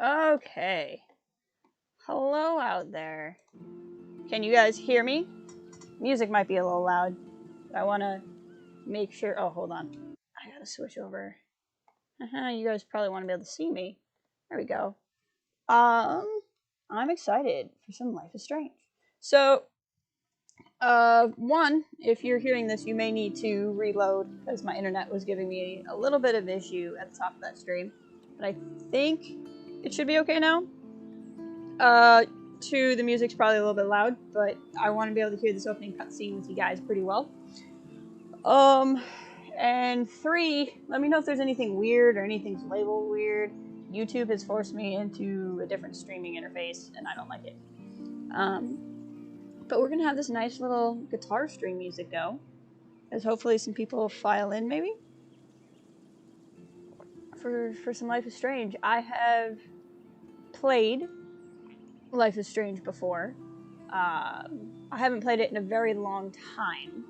Okay. Hello out there. Can you guys hear me? Music might be a little loud. I want to make sure. Oh, hold on. I gotta switch over. You guys probably want to be able to see me. There we go. I'm excited for some Life is Strange. So, one, if you're hearing this, you may need to reload because my internet was giving me a little bit of issue at the top of that stream. But I think it should be okay now. Two, the music's probably a little bit loud, but I want to be able to hear this opening cutscene with you guys pretty well. And three, let me know if there's anything weird or anything's labeled weird. YouTube has forced me into a different streaming interface, and I don't like it. But we're gonna have this nice little guitar string music go, as hopefully some people file in, maybe, for some Life is Strange. I have played Life is Strange before. I haven't played it in a very long time.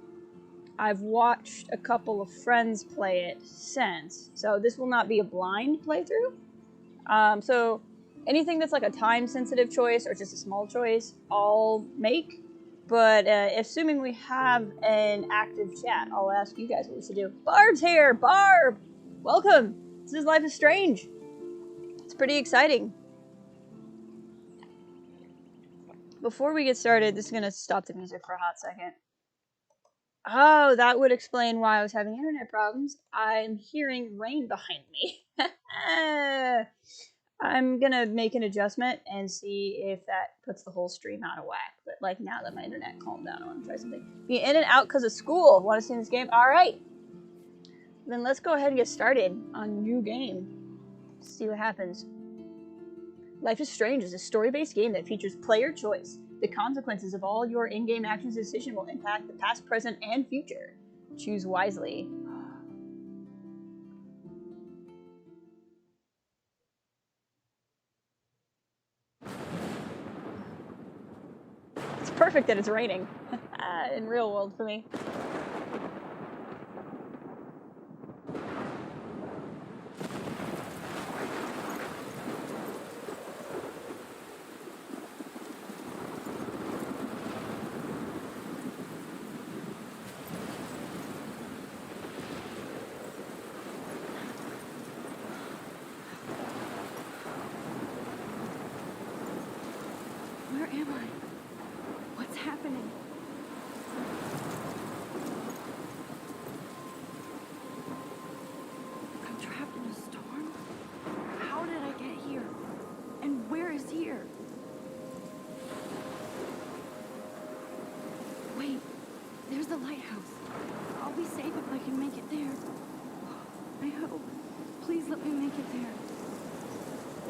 I've watched a couple of friends play it since, so this will not be a blind playthrough. So anything that's like a time-sensitive choice or just a small choice, I'll make. But assuming we have an active chat, I'll ask you guys what we should do. Barb's here! Barb! Welcome! This is Life is Strange. It's pretty exciting. Before we get started, this is going to stop the music for a hot second. Oh, that would explain why I was having internet problems. I'm hearing rain behind me. I'm gonna make an adjustment and see if that puts the whole stream out of whack. But like now that my internet calmed down, I want to try something. Be in and out because of school. Want to see this game? All right. Then let's go ahead and get started on new game. See what happens. Life is Strange is a story-based game that features player choice. The consequences of all your in-game actions and decisions will impact the past, present, and future. Choose wisely. It's perfect that it's raining in real world for me. Where am I? What's happening? I'm trapped in a storm? How did I get here? And where is here? Wait, there's the lighthouse. I'll be safe if I can make it there. I hope. Please let me make it there.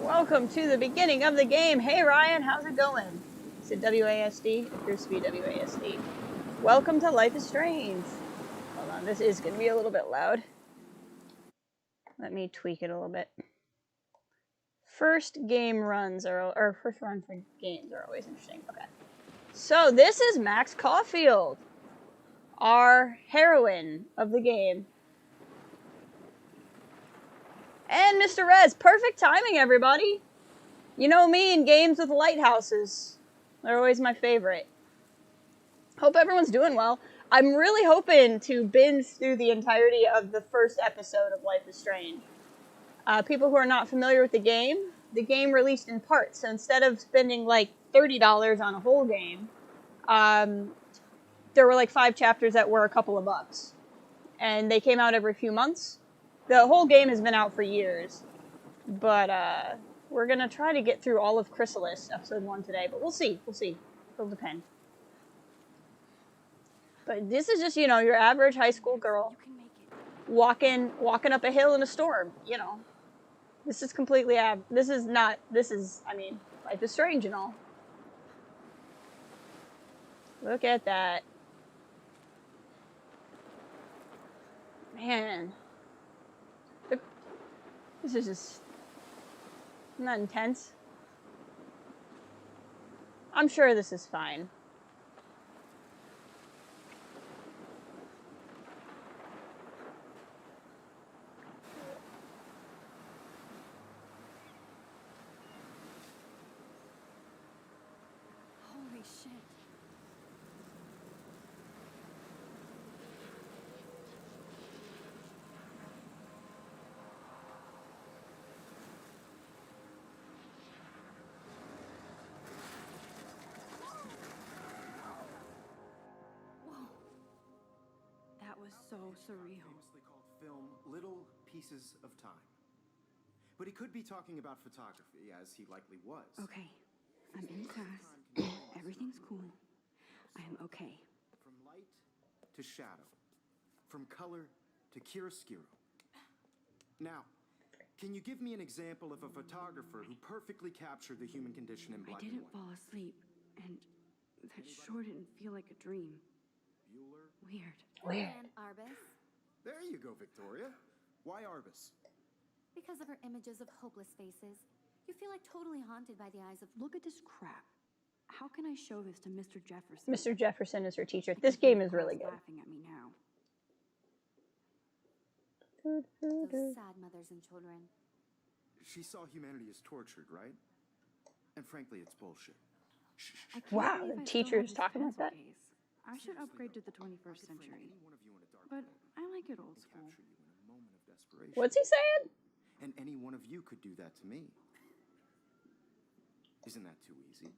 Welcome to the beginning of the game. Hey Ryan, how's it going? Is it WASD? It appears to be WASD. Welcome to Life is Strange. Hold on, this is going to be a little bit loud. Let me tweak it a little bit. First game runs or first run for games are always interesting. Okay. So this is Max Caulfield, our heroine of the game. And Mr. Rez, perfect timing, everybody. You know me and games with lighthouses. They're always my favorite. Hope everyone's doing well. I'm really hoping to binge through the entirety of the first episode of Life is Strange. People who are not familiar with the game released in parts. So instead of spending like $30 on a whole game, there were like 5 chapters that were a couple of bucks. And they came out every few months. The whole game has been out for years, but we're going to try to get through all of Chrysalis, episode 1 today, but we'll see. It'll depend. But this is just, your average high school girl walking up a hill in a storm, This is completely, Life is Strange and all. Look at that. Man. This is just not intense. I'm sure this is fine. so surreal. Famously called film Little Pieces of Time. But he could be talking about photography, as he likely was. Okay, I'm in class. Everything's cool. I am okay. From light to shadow. From color to chiaroscuro. Now, can you give me an example of a photographer who perfectly captured the human condition in black I and didn't white? fall asleep, and that sure didn't feel like a dream. Bueller? Weird. And Arbus, There you go, Victoria. Why Arbus? because of her images of hopeless faces, you feel like totally haunted by the eyes of. Look at this crap. How can I show this to Mr. Jefferson? Mr. Jefferson is her teacher. I This can hear game the is really class good. laughing at me now. Those sad mothers and children. She saw humanity as tortured, right? And frankly, it's bullshit. Shh. I can't Wow, believe the I still teacher have is this talking like pencil that? case. I should upgrade to the 21st Frame century. any one of you in a dark But room I like it old and school. capture you in a moment of desperation. What's he saying? And any one of you could do that to me. Isn't that too easy?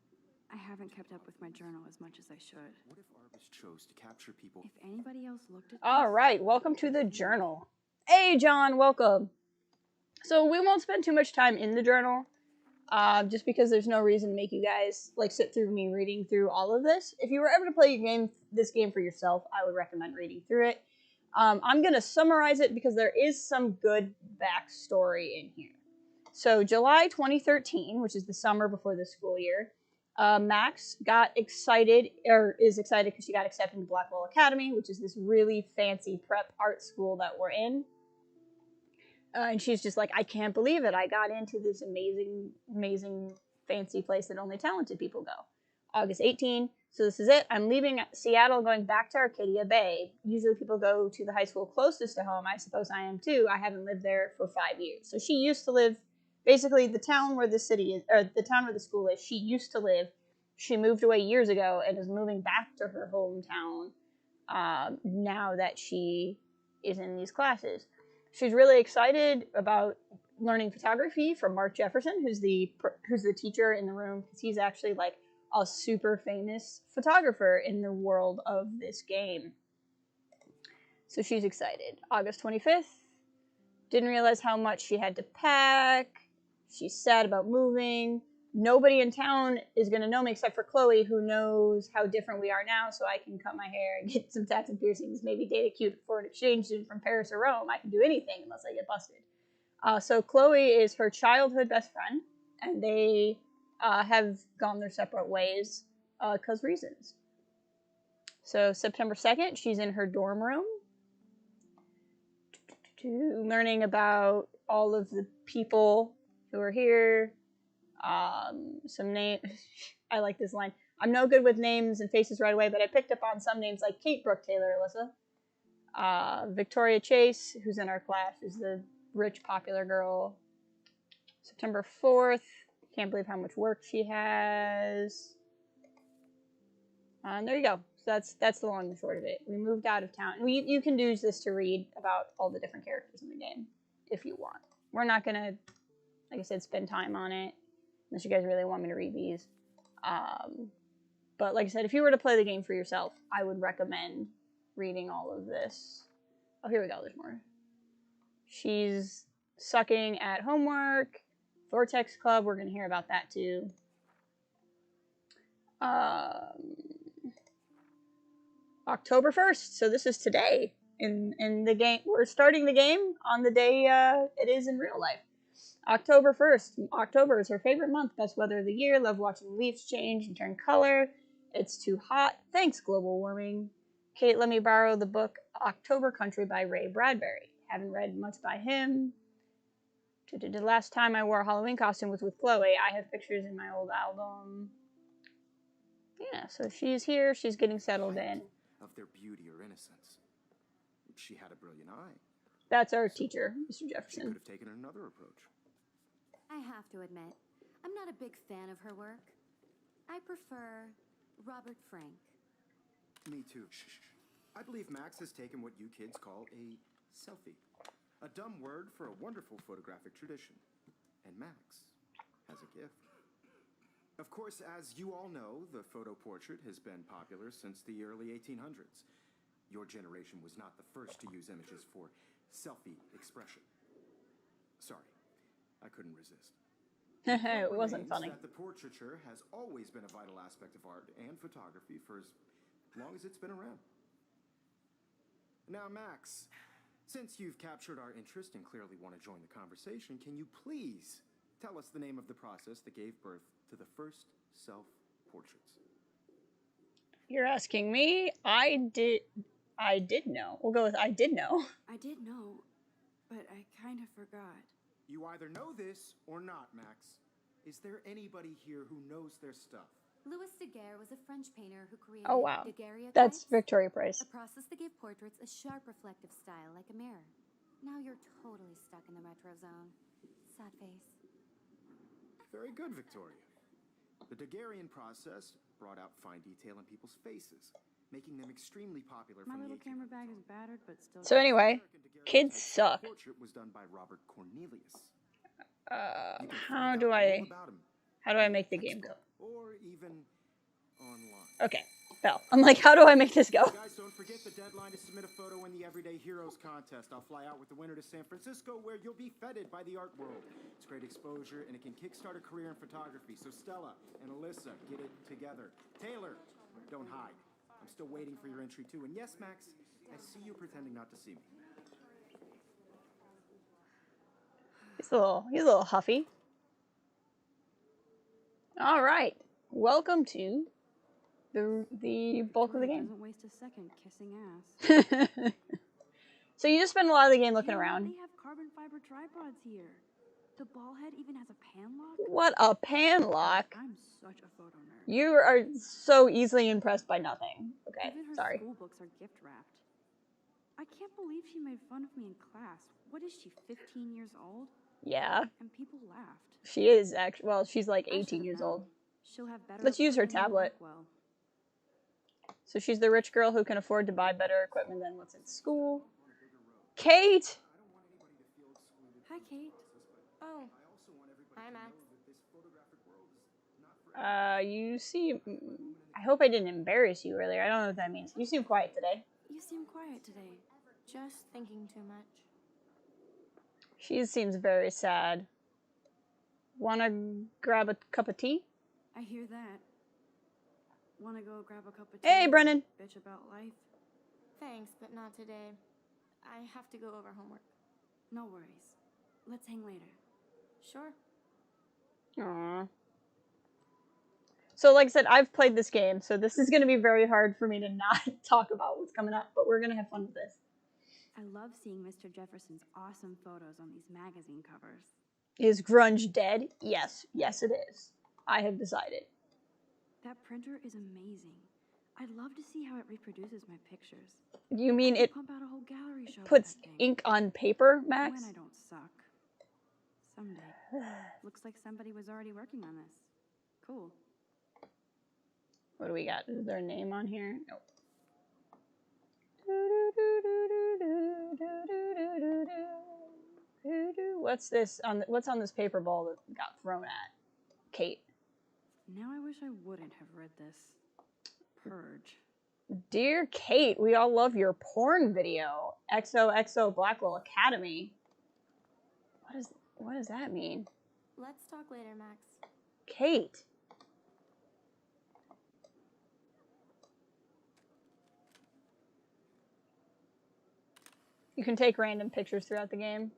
I haven't kept up with my journal as much as I should. What if Arbus chose to capture people? If anybody else looked at All this, right, welcome to the journal. Hey, John, welcome. So we won't spend too much time in the journal, just because there's no reason to make you guys like sit through me reading through all of this. If you were ever to play this game for yourself, I would recommend reading through it. I'm gonna summarize it because there is some good backstory in here. So July 2013, which is the summer before the school year, Max got excited, or is excited because she got accepted to Blackwell Academy, which is this really fancy prep art school that we're in. And she's just like, I can't believe it. I got into this amazing, amazing, fancy place that only talented people go. August 18, so this is it. I'm leaving Seattle, going back to Arcadia Bay. Usually people go to the high school closest to home. I suppose I am too. I haven't lived there for 5 years. So she used to live, basically the town where the city is, or the town where the school is, she used to live. She moved away years ago and is moving back to her hometown now that she is in these classes. She's really excited about learning photography from Mark Jefferson, who's the teacher in the room, because he's actually like a super famous photographer in the world of this game. So she's excited. August 25th, didn't realize how much she had to pack. She's sad about moving. Nobody in town is going to know me except for Chloe, who knows how different we are now, so I can cut my hair and get some tats and piercings, maybe date a cute foreign exchange student from Paris or Rome. I can do anything unless I get busted. So Chloe is her childhood best friend, and they have gone their separate ways because reasons. So September 2nd, she's in her dorm room, learning about all of the people who are here. Some name. I like this line. I'm no good with names and faces right away, but I picked up on some names like Kate Brooke Taylor, Alyssa. Victoria Chase, who's in our class, is the rich, popular girl. September 4th. Can't believe how much work she has. And there you go. So that's the long and short of it. We moved out of town. You can use this to read about all the different characters in the game if you want. We're not going to, like I said, spend time on it unless you guys really want me to read these. But like I said, if you were to play the game for yourself, I would recommend reading all of this. Oh, here we go. There's more. She's sucking at homework. Vortex Club. We're going to hear about that too. October 1st. So this is today. In the game. We're starting the game on the day it is in real life. October 1st. October is her favorite month. Best weather of the year. Love watching leaves change and turn color. It's too hot. Thanks, global warming. Kate, let me borrow the book October Country by Ray Bradbury. Haven't read much by him. The last time I wore a Halloween costume was with Chloe. I have pictures in my old album. Yeah, so she's here. She's getting settled in. Of their beauty or innocence. She had a brilliant eye. That's our teacher, Mr. She Jefferson. could have taken another approach. I have to admit, I'm not a big fan of her work. I prefer Robert Frank. Me too. Shh. I believe Max has taken what you kids call a selfie. A dumb word for a wonderful photographic tradition. And Max has a gift. Of course, as you all know, the photo portrait has been popular since the early 1800s. your generation was not the first to use images for selfie expression. Sorry, I couldn't resist. It wasn't funny. That the portraiture has always been a vital aspect of art and photography for as long as it's been around. Now, Max, since you've captured our interest and clearly want to join the conversation, can you please tell us the name of the process that gave birth to the first self-portraits? You're asking me? I did know. We'll go with I did know. I did know, but I kind of forgot. You either know this or not, Max. Is there anybody here who knows their stuff? Louis Daguerre was a French painter who created Oh wow. daguerreotypes, That's Victoria Price. a process that gave portraits a sharp reflective style like a mirror. Now you're totally stuck in the retro zone. Sad face. Very good, Victoria. The Daguerrean process brought out fine detail in people's faces, making them extremely popular My from little the camera bag is battered, but still. So anyway, kids suck. The portrait was done by Robert Cornelius. How do I make the game go? Or even online. Okay, Bell. I'm like, how do I make this go? Guys, don't forget the deadline to submit a photo in the Everyday Heroes contest. I'll fly out with the winner to San Francisco, where you'll be feted by the art world. It's great exposure, and it can kickstart a career in photography. So Stella and Alyssa, get it together. Taylor, don't hide. I'm still waiting for your entry too. And yes, Max, I see you pretending not to see me. He's a little huffy. All right, welcome to the bulk of the game. Doesn't waste a second kissing ass. So you just spend a lot of the game looking around. They have carbon fiber tripods here. The ball head even has a pan lock. What a pan lock! I'm such a photo nerd. You are so easily impressed by nothing. Okay, Even her sorry. school books are gift wrapped. I can't believe she made fun of me in class. What is she, 15 years old? Yeah, And people laughed. she is actually. Well, she's like I 18 should've years known. old. She'll have better. Let's use her equipment than tablet. Blackwell. So she's the rich girl who can afford to buy better equipment than what's in school. Kate! Hi, Kate. Oh. Hi, Max. You seem... I hope I didn't embarrass you earlier. I don't know what that means. You seem quiet today. You seem quiet today. Just thinking too much. She seems very sad. Wanna grab a cup of tea? I hear that. Wanna go grab a cup of tea? Hey, Brennan! Bitch about life? Thanks, but not today. I have to go over homework. No worries. Let's hang later. Sure. Aww. So like I said, I've played this game, so this is going to be very hard for me to not talk about what's coming up, but we're going to have fun with this. I love seeing Mr. Jefferson's awesome photos on these magazine covers. Is grunge dead? Yes. Yes, it is. I have decided. That printer is amazing. I'd love to see how it reproduces my pictures. You mean it Pump out a whole gallery show. puts with that thing. ink on paper, Max? When I don't suck. Someday. Looks like somebody was already working on this. Cool. What do we got? Is there a name on here? Nope. What's this on? What's on this paper ball that got thrown at Kate? Now I wish I wouldn't have read this. Purge. Dear Kate, we all love your porn video. XOXO Blackwell Academy. What does that mean? Let's talk later, Max. Kate. You can take random pictures throughout the game.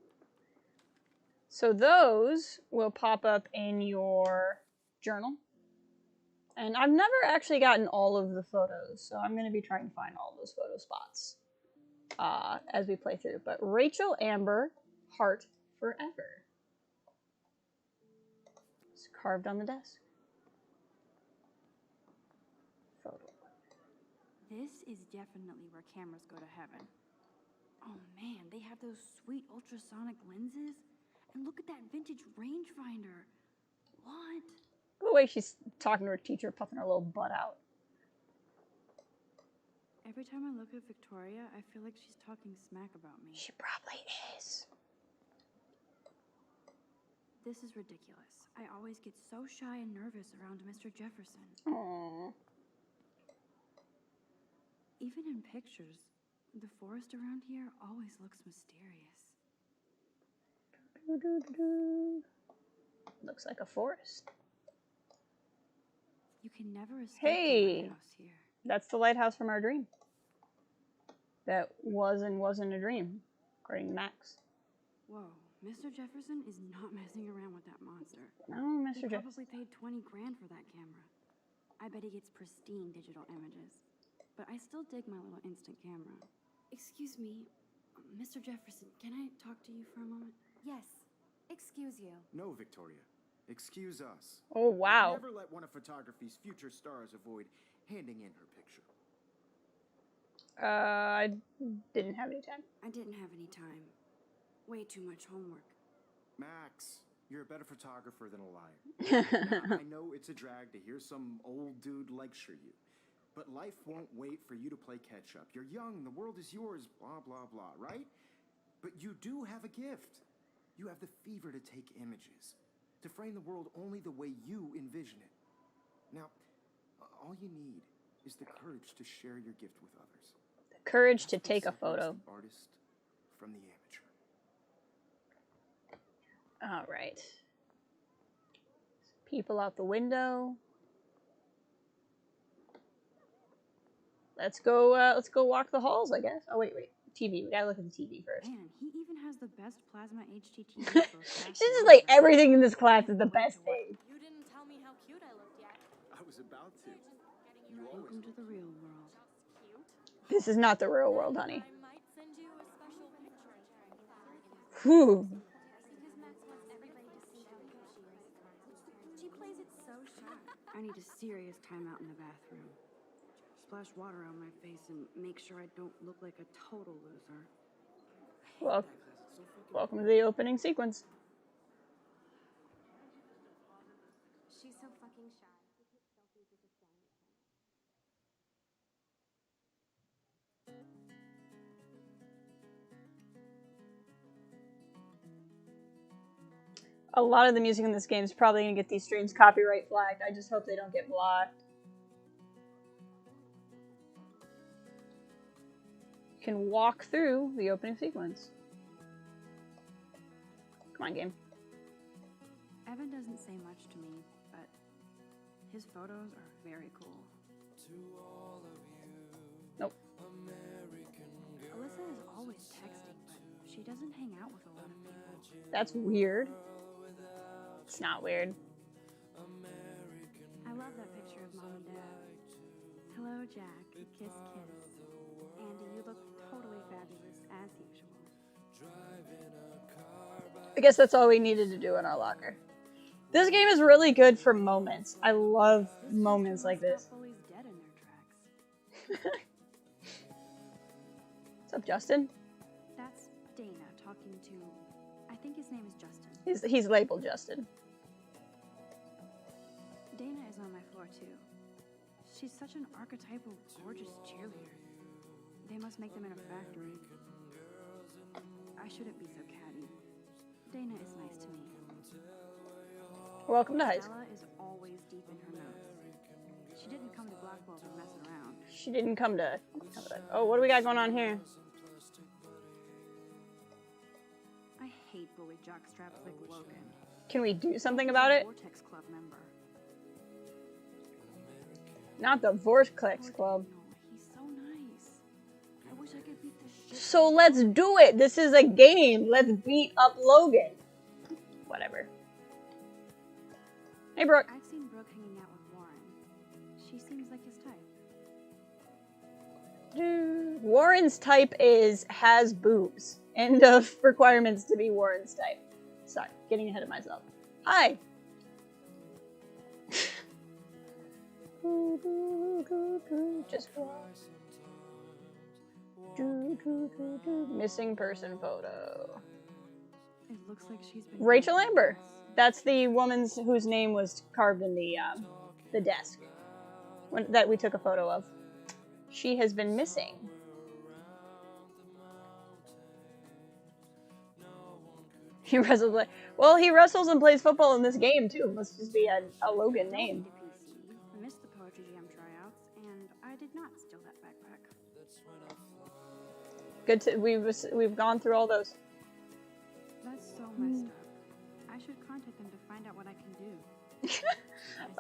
So those will pop up in your journal. And I've never actually gotten all of the photos, so I'm going to be trying to find all those photo spots as we play through. But Rachel Amber, Heart Forever. It's carved on the desk. Photo. This is definitely where cameras go to heaven. Oh man, they have those sweet ultrasonic lenses. And look at that vintage rangefinder. What? The way she's talking to her teacher, puffing her little butt out. Every time I look at Victoria, I feel like she's talking smack about me. She probably is. This is ridiculous. I always get so shy and nervous around Mr. Jefferson. Aww. Even in pictures, The forest around here always looks mysterious. Looks like a forest. You can never escape Hey! the lighthouse here. That's the lighthouse from our dream. That was and wasn't a dream, according to Max. Whoa, Mr. Jefferson is not messing around with that monster. No, Mr. He Jefferson. probably paid 20 grand for that camera. I bet he gets pristine digital images. But I still dig my little instant camera. Excuse me, Mr. Jefferson, can I talk to you for a moment? Yes. Excuse you. No, Victoria. Excuse us. Oh, wow. Never let one of photography's future stars avoid handing in her picture. I didn't have any time. I didn't have any time. Way too much homework. Max, you're a better photographer than a liar. Now, I know it's a drag to hear some old dude lecture you, but life won't wait for you to play catch up. You're young, the world is yours, blah, blah, blah, right? But you do have a gift. You have the fever to take images, to frame the world only the way you envision it. Now, all you need is the courage to share your gift with others. The courage to That's what take a separates photo. the artist from the amateur. All right. People out the window. Let's go walk the halls, I guess. Oh, wait. TV. We gotta look at the TV first. Man, he even has the best plasma HDTV. This is like everything in this class is the best thing. You didn't tell me how cute I looked yet. I was about to. Welcome to the real world. This is not the real world, honey. I might send you a special picture. Whew. Because Max wants everybody to see how cute she is. She plays it so sharp. I need a serious timeout in the bathroom. Splash water on my face and make sure I don't look like a total loser. Welcome to the opening sequence. She's so fucking shy. She takes selfies with the strongest A lot of the music in this game is probably going to get these streams copyright flagged. I just hope they don't get blocked. You can walk through the opening sequence. Come on, game. Evan doesn't say much to me, but his photos are very cool. Nope. Alyssa is always texting, but she doesn't hang out with a lot of people. That's weird. It's not weird. I love that picture of Mom and Dad. Hello, Jack. Kiss, kiss. Andy, you look totally fabulous, as usual. I guess that's all we needed to do in our locker. This game is really good for moments. I love moments like this. Always dead in their tracks. What's up, Justin? That's Dana talking to... I think his name is Justin. He's labeled Justin. Dana is on my floor, too. She's such an archetypal, gorgeous cheerleader. They must make them in a factory. I shouldn't be so catty. Dana is nice to me. Welcome to high school. Stella is always deep in her notes. She didn't come to Blackwell to mess around. She didn't come to... Oh, what do we got going on here? I hate bully jockstraps like Logan. Can we do something about it? Vortex Club member. Not the Vortex Club. He's so nice. I wish I could beat the shit. So let's do it. This is a game. Let's beat up Logan. Whatever. Hey, Brooke. I've seen Brooke hanging out with Warren. She seems like his type. Warren's type has boobs. End of requirements to be Warren's type. Sorry, getting ahead of myself. Hi. Just missing person photo. It looks like she's been Rachel Amber. That's the woman whose name was carved in the desk that we took a photo of. She has been missing. He wrestles well, he wrestles and plays football in this game too. Must just be a Logan name. I missed the Poetry Jam tryouts, and I did not steal that backpack. Good to we've gone through all those. That's so messed up. I should contact them to find out what I can do. I think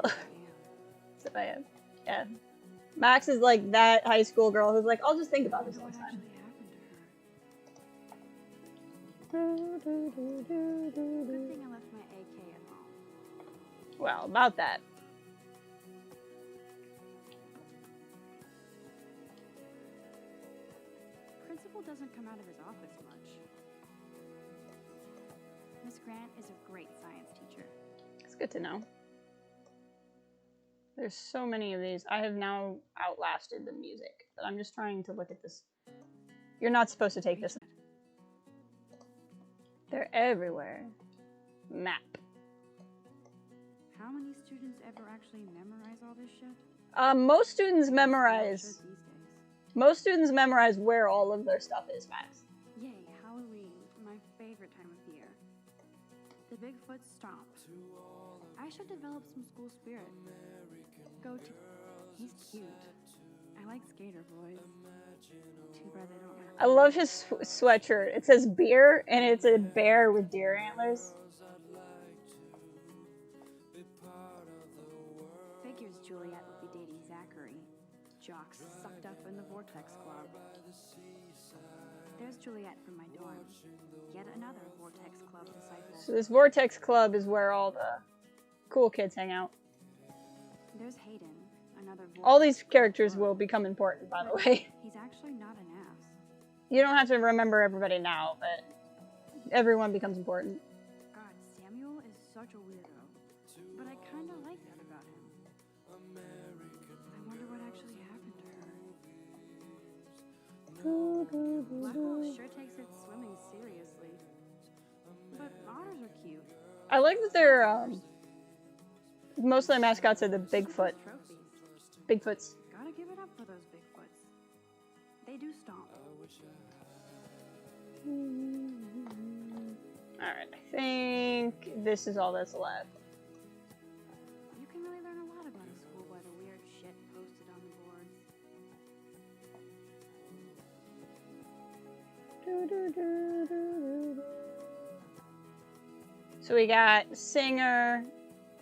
I am. So I am. Yeah. Max is like that high school girl who's like, I'll just think about this What next time. actually happened to her? Good thing I left my AK at home. Well, about that. Principal doesn't come out of his office much. Miss Grant is a great science teacher. It's good to know. There's so many of these. I have now outlasted the music, but I'm just trying to look at this. You're not supposed to take this. They're everywhere. Map. How many students ever actually memorize all this shit? Most students memorize. These days. Most students memorize where all of their stuff is, Max. Yay, Halloween, my favorite time of year. The Bigfoot Stomp. I should develop some school spirit. Go to. He's cute. I like skater boys. Too bad they don't have. I love his sweatshirt. It says beer, and it's a bear with deer antlers. Figures Juliet would be dating Zachary. Jocks sucked up in the Vortex Club. There's Juliet from my dorm. Yet another Vortex Club disciple. So this Vortex Club is where all the cool kids hang out. There's Hayden, another Vortex All these characters Club. will become important, by the way. He's actually not an ass. You don't have to remember everybody now, but everyone becomes important. God, Samuel is such a weirdo. But I kind of like that about him. I wonder what actually happened to her. Blackwell sure takes its swimming seriously. But otters are cute. I like that they're, most of the mascots are the Bigfoot. Trophies. Bigfoots. Gotta give it up for those Bigfoots. They do stomp. Alright, I think this is all that's left. You can really learn a lot about a school by the weird shit posted on the boards. So we got singer,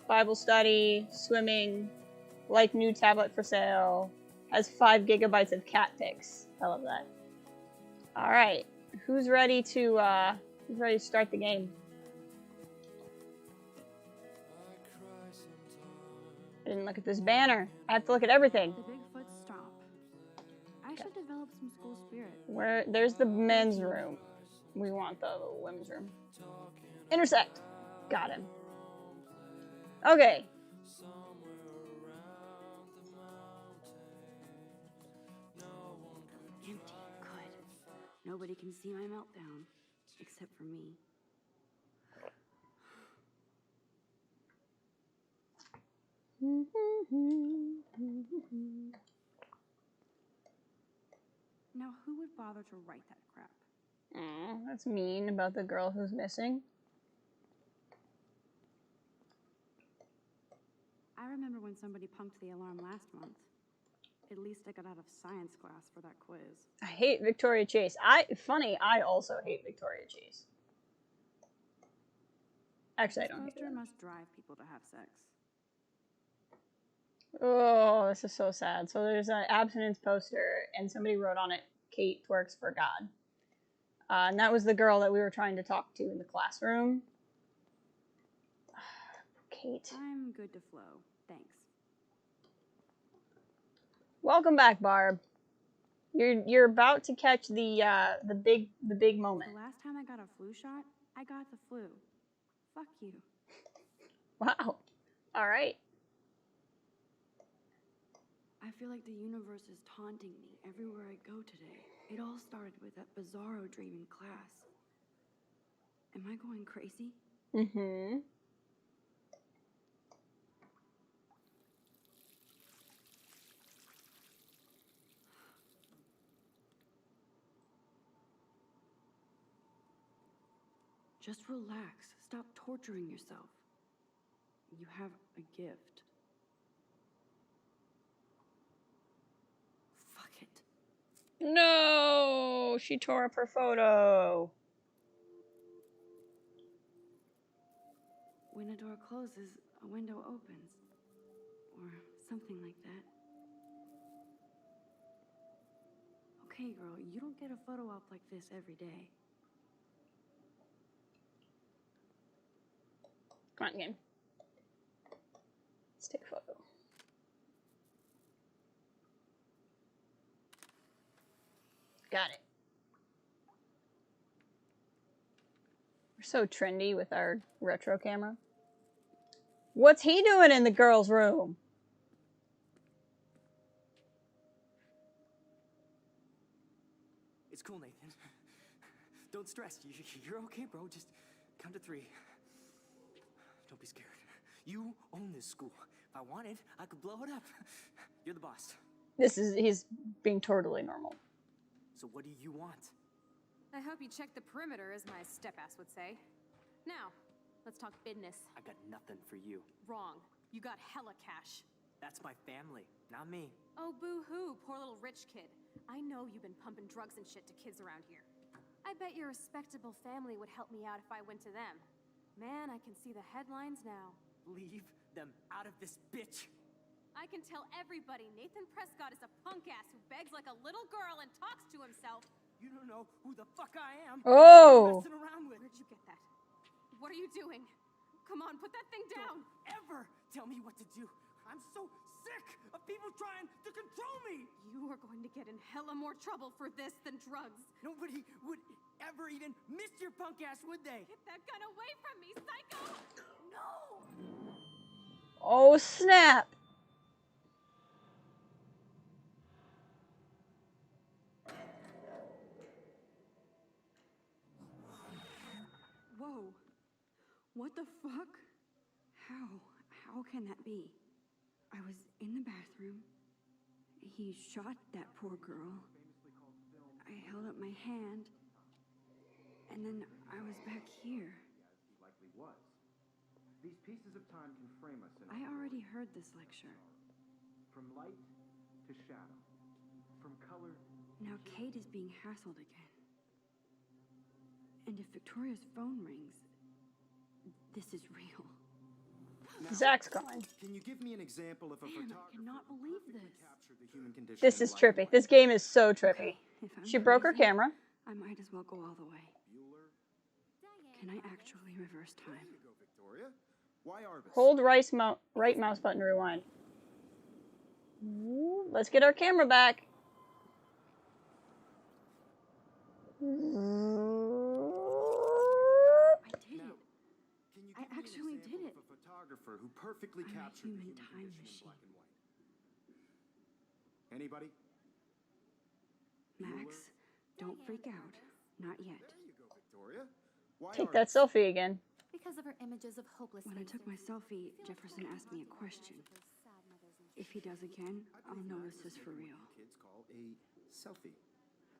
Bible study, swimming, like new tablet for sale, has 5 gigabytes of cat pics. I love that. Alright, who's ready to start the game? I didn't look at this banner. I have to look at everything. The Bigfoot Stomp. I should develop some school spirit. There's the men's room. We want the women's room. Intersect. Got him. Okay. Empty. Good. Nobody can see my meltdown. Except for me. Now, who would bother to write that crap? Aw, that's mean about the girl who's missing. I remember when somebody punked the alarm last month. At least I got out of science class for that quiz. I hate Victoria Chase. I also hate Victoria Chase. Actually, I don't hate Poster her. must drive people to have sex. Oh, this is so sad. So there's an abstinence poster, and somebody wrote on it, Kate twerks for God. And that was the girl that we were trying to talk to in the classroom. Kate. I'm good to flow. Thanks. Welcome back, Barb. You're about to catch the big moment. The last time I got a flu shot, I got the flu. Fuck you. Wow. All right. I feel like the universe is taunting me everywhere I go today. It all started with that bizarro dream in class. Am I going crazy? Mm-hmm. Just relax. Stop torturing yourself. You have a gift. Fuck it. No, No, she tore up her photo. When a door closes, a window opens. Or something like that. Okay, girl, you don't get a photo op like this every day. Come on, game. Let's take a photo. Got it. We're so trendy with our retro camera. What's he doing in the girls' room? It's cool, Nathan. Don't stress. You're okay, bro. Just count to 3. Don't be scared. You own this school. If I wanted, I could blow it up. You're the boss. He's being totally normal. So what do you want? I hope you check the perimeter, as my step-ass would say. Now, let's talk business. I got nothing for you. Wrong. You got hella cash. That's my family, not me. Oh, boo-hoo, poor little rich kid. I know you've been pumping drugs and shit to kids around here. I bet your respectable family would help me out if I went to them. Man, I can see the headlines now. Leave them out of this bitch. I can tell everybody Nathan Prescott is a punk ass who begs like a little girl and talks to himself. You don't know who the fuck I am. Oh! Messing around with. Where'd you get that? What are you doing? Come on, put that thing down. Don't ever tell me what to do. I'm so sick of people trying to control me. You are going to get in hella more trouble for this than drugs. Nobody would ever even miss your punk ass, would they? Get that gun away from me, psycho! No! Oh, snap! Whoa. What the fuck? How can that be? I was in the bathroom. He shot that poor girl. I held up my hand. And then I was back here. He likely was. These pieces of time can frame us in I already heard this lecture. from light to shadow, from color. Now Kate is being hassled again. And if Victoria's phone rings, this is real. Now, Zach's gone. Can you give me an example of a Damn, I photographer cannot who believe perfectly this. captured the human condition This in is black trippy. and This white? game is so trippy. If I'm She broke her crazy, camera. I might as well go all the way. Bueller. Can I actually reverse time? There you go, Victoria. Why Arbus? Hold right mouse button to rewind. Ooh, let's get our camera back. I did Now, it. can you I give me actually an example did of a photographer who perfectly I'm a captured the human human time condition in machine. black and white? Anybody? Max, don't freak out. Not yet. There you go, Victoria. Why Take that Arbus? selfie again. Because of her images of hopeless When I faces. took my selfie, Jefferson asked me a question. If he does again, I'll know this is for real. What you kids call a selfie.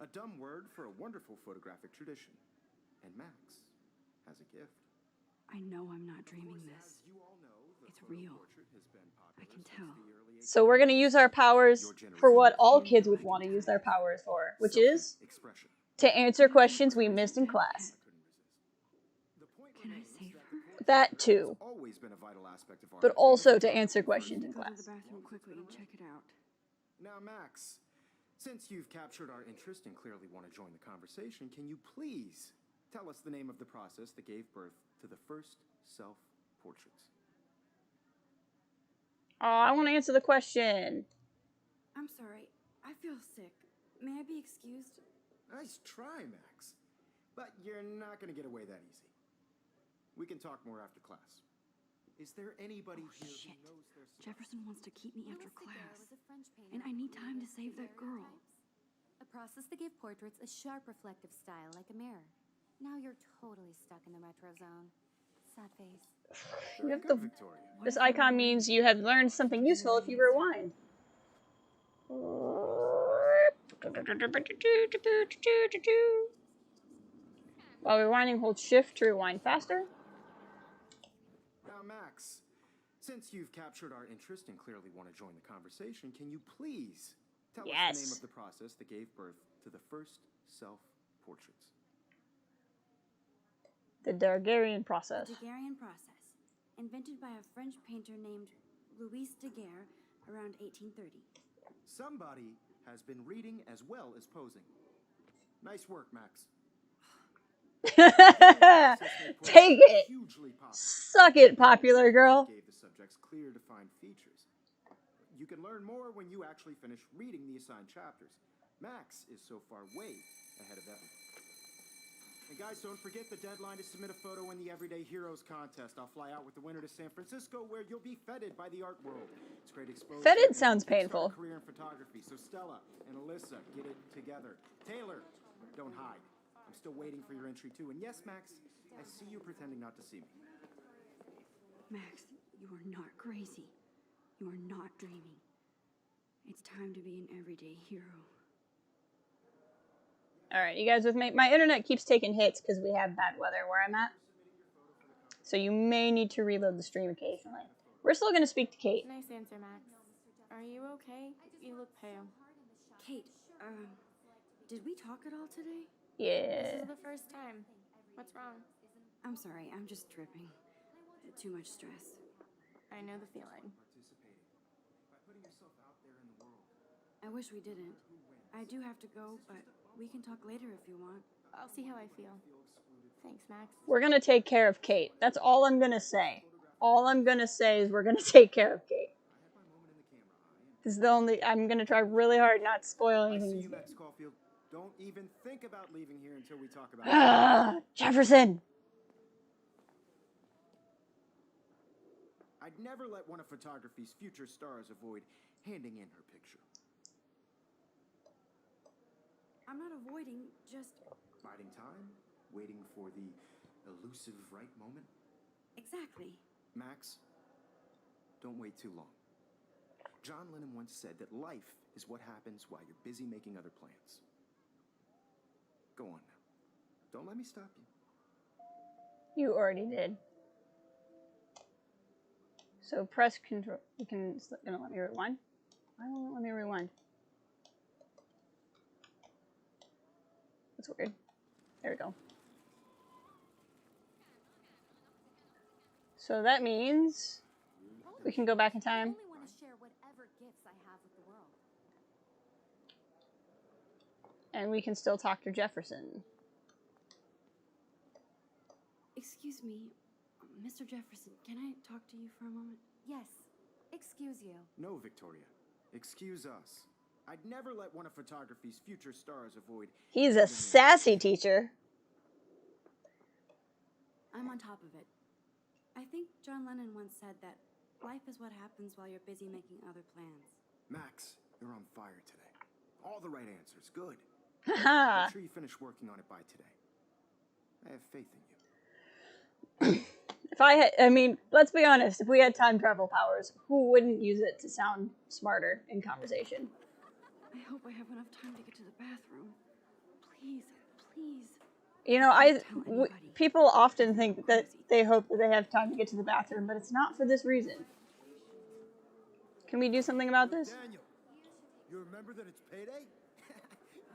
A dumb word for a wonderful photographic tradition. And Max has a gift. I know I'm not dreaming As this. you all know, the It's photo real. portrait has been popular I can since tell. the early So we're gonna use our powers for what all kids would want to use their powers for, which is expression. to answer questions we missed in class. I couldn't resist. The point Can I remains save that her? the portrait That has too, always been a vital aspect of art. but also to answer questions in Go to class. the bathroom quickly and check it out. Now, Max, since you've captured our interest and clearly want to join the conversation, can you please tell us the name of the process that gave birth to the first self-portraits? Oh, I want to answer the question. I'm sorry. I feel sick. May I be excused? Nice try, Max. But you're not going to get away that easy. We can talk more after class. Is there anybody here Shit. who knows their Jefferson wants to keep me after Louis Daguerre class. was a French painter And I need who time to mimicked save that girl. daguerreotypes. A process that gave portraits a sharp reflective style like a mirror. Now you're totally stuck in the retro zone. Sad face. You have Good, the, Victoria. this icon means you have learned something useful if you rewind. While rewinding, hold shift to rewind faster. Now, Max, since you've captured our interest and clearly want to join the conversation, can you please tell us the name Yes. of the process that gave birth to the first self-portraits. The Daguerrean process. The Daguerrean process, invented by a French painter named Louis Daguerre around 1830. Somebody has been reading as well as posing. Nice work, Max. Take it. Suck it, popular girl. Gave the subjects clear defined features. You can learn more when you actually finish reading the assigned chapters. Max is so far way ahead of everyone. And guys, don't forget the deadline to submit a photo in the Everyday Heroes contest. I'll fly out with the winner to San Francisco, where you'll be feted by the art world. It's great exposure. Feted sounds painful. Career in photography. So Stella and Alyssa, get it together. Taylor, don't hide. I'm still waiting for your entry too. And yes, Max, I see you pretending not to see me. Max, you are not crazy. You are not dreaming. It's time to be an everyday hero. Alright, you guys with me? My internet keeps taking hits because we have bad weather where I'm at. So you may need to reload the stream occasionally. We're still going to speak to Kate. Nice answer, Max. Are you okay? You look pale. Kate, did we talk at all today? Yeah. This is the first time. What's wrong? I'm sorry, I'm just tripping. Too much stress. I know the feeling. I wish we didn't. I do have to go, but we can talk later if you want. I'll see how I feel. Thanks, Max. We're going to take care of Kate. That's all I'm going to say. All I'm going to say is we're going to take care of Kate. This is the only... I'm going to try really hard not to spoil I see anything. you, Max Caulfield. Don't even think about leaving here until we talk about it. Jefferson! I'd never let one of photography's future stars avoid handing in her picture. I'm not avoiding, just... Biding time, waiting for the elusive right moment. Exactly. Max, don't wait too long. John Lennon once said that life is what happens while you're busy making other plans. Go on now. Don't let me stop you. You already did. So press control. You can... It's gonna let me rewind. Why won't it let me rewind? That's weird. There we go. So that means we can go back in I time. only want to share whatever gifts I have with the world. And we can still talk to Jefferson. Excuse me, Mr. Jefferson, can I talk to you for a moment? Yes. Excuse you. No, Victoria. Excuse us. I'd never let one of photography's future stars avoid... He's a sassy teacher. I'm on top of it. I think John Lennon once said that life is what happens while you're busy making other plans. Max, you're on fire today. All the right answers. Good. Haha. Make sure you finish working on it by today. I have faith in you. If I had, I mean, let's be honest, if we had time travel powers, who wouldn't use it to sound smarter in conversation? I hope I have enough time to get to the bathroom. Please, please. You know, Don't tell anybody. people often think that they hope that they have time to get to the bathroom, but it's not for this reason. Can we do something about this? Daniel, you remember that it's payday?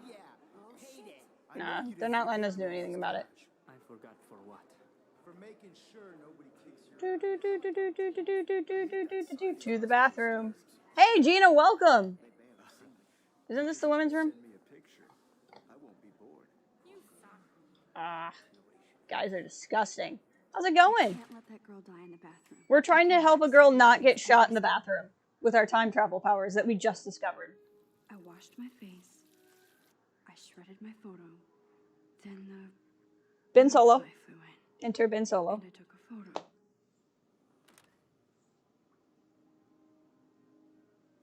Yeah, payday. Nah, they're not letting us do anything about it. I forgot for what. For making sure nobody kicks your... To the bathroom. Hey, Gina, welcome. Isn't this the women's room? Send me a picture. I won't be bored. Ah, guys are disgusting. How's it going? Can't let that girl die in the bathroom. We're trying to help a girl not get shot in the bathroom with our time travel powers that we just discovered. I washed my face. I shredded my photo. Then the Ben Solo. butterfly flew in, Enter Ben Solo. and I took a photo.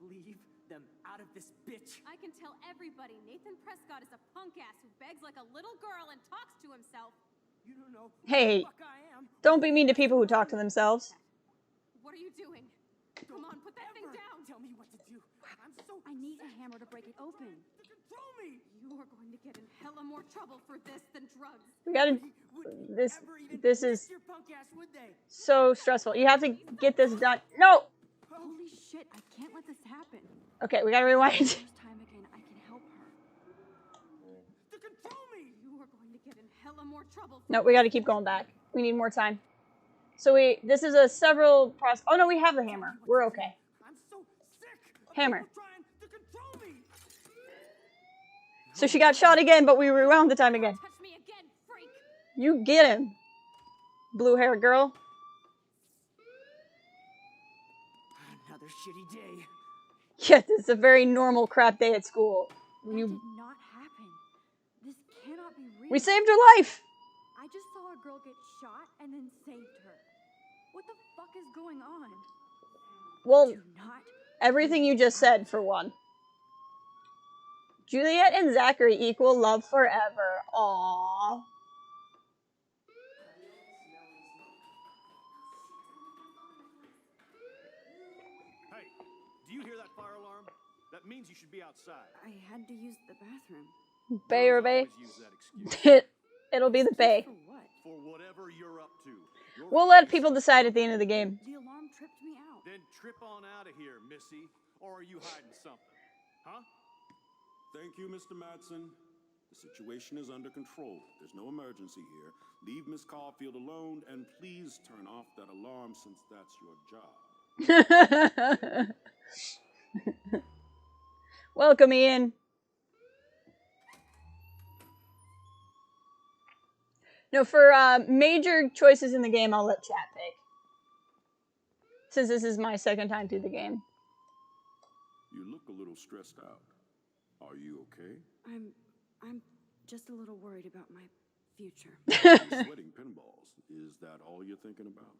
Leave them out of this bitch. I can tell everybody Nathan Prescott is a punk ass who begs like a little girl and talks to himself. You don't know who Hey, the fuck I am. don't be mean to people who talk to themselves. What are you doing? Come on, put that thing Ever down. Tell me what to do. I'm so I need a hammer to break it open. to control me. You are going to get in hella more trouble for this than drugs. We gotta, Would this ever even is miss your punk ass, would they? so stressful. You have to get this done. No! Holy shit, I can't let this happen. Okay, we gotta rewind. First time again, I can help her. hella more trouble. No, we got to keep going back. We need more time. So this is a several process. Oh no, we have the hammer. We're okay. I'm so sick of Hammer. people trying to control me. So she got shot again, but we rewound the time again. Touch me again, freak. You get him, blue-haired girl. Another shitty day. Yeah, this is a very normal crap day at school. That did not happen. This cannot be real. We saved her life. I just saw a girl get shot and then saved her. What the fuck is going on? Well, Do not. everything you just said, for one. Juliet and Zachary equal love forever. Aww. Hey, do you hear that fire alarm? That means you should be outside. I had to use the bathroom. Bay or bay? Always use that excuse. It'll be the bay. For what? For whatever you're up to. Your We'll let face- people decide at the end of the game. The alarm tripped me out. Then trip on out of here, Missy. Or are you hiding something? Huh? Thank you, Mr. Madsen. The situation is under control. There's no emergency here. Leave Miss Caulfield alone, and please turn off that alarm since that's your job. Welcome, Ian. No, for major choices in the game, I'll let chat pick. Since this is my second time through the game. You look a little stressed out. Are you okay? I'm just a little worried about my future. You're sweating pinballs. Is that all you're thinking about?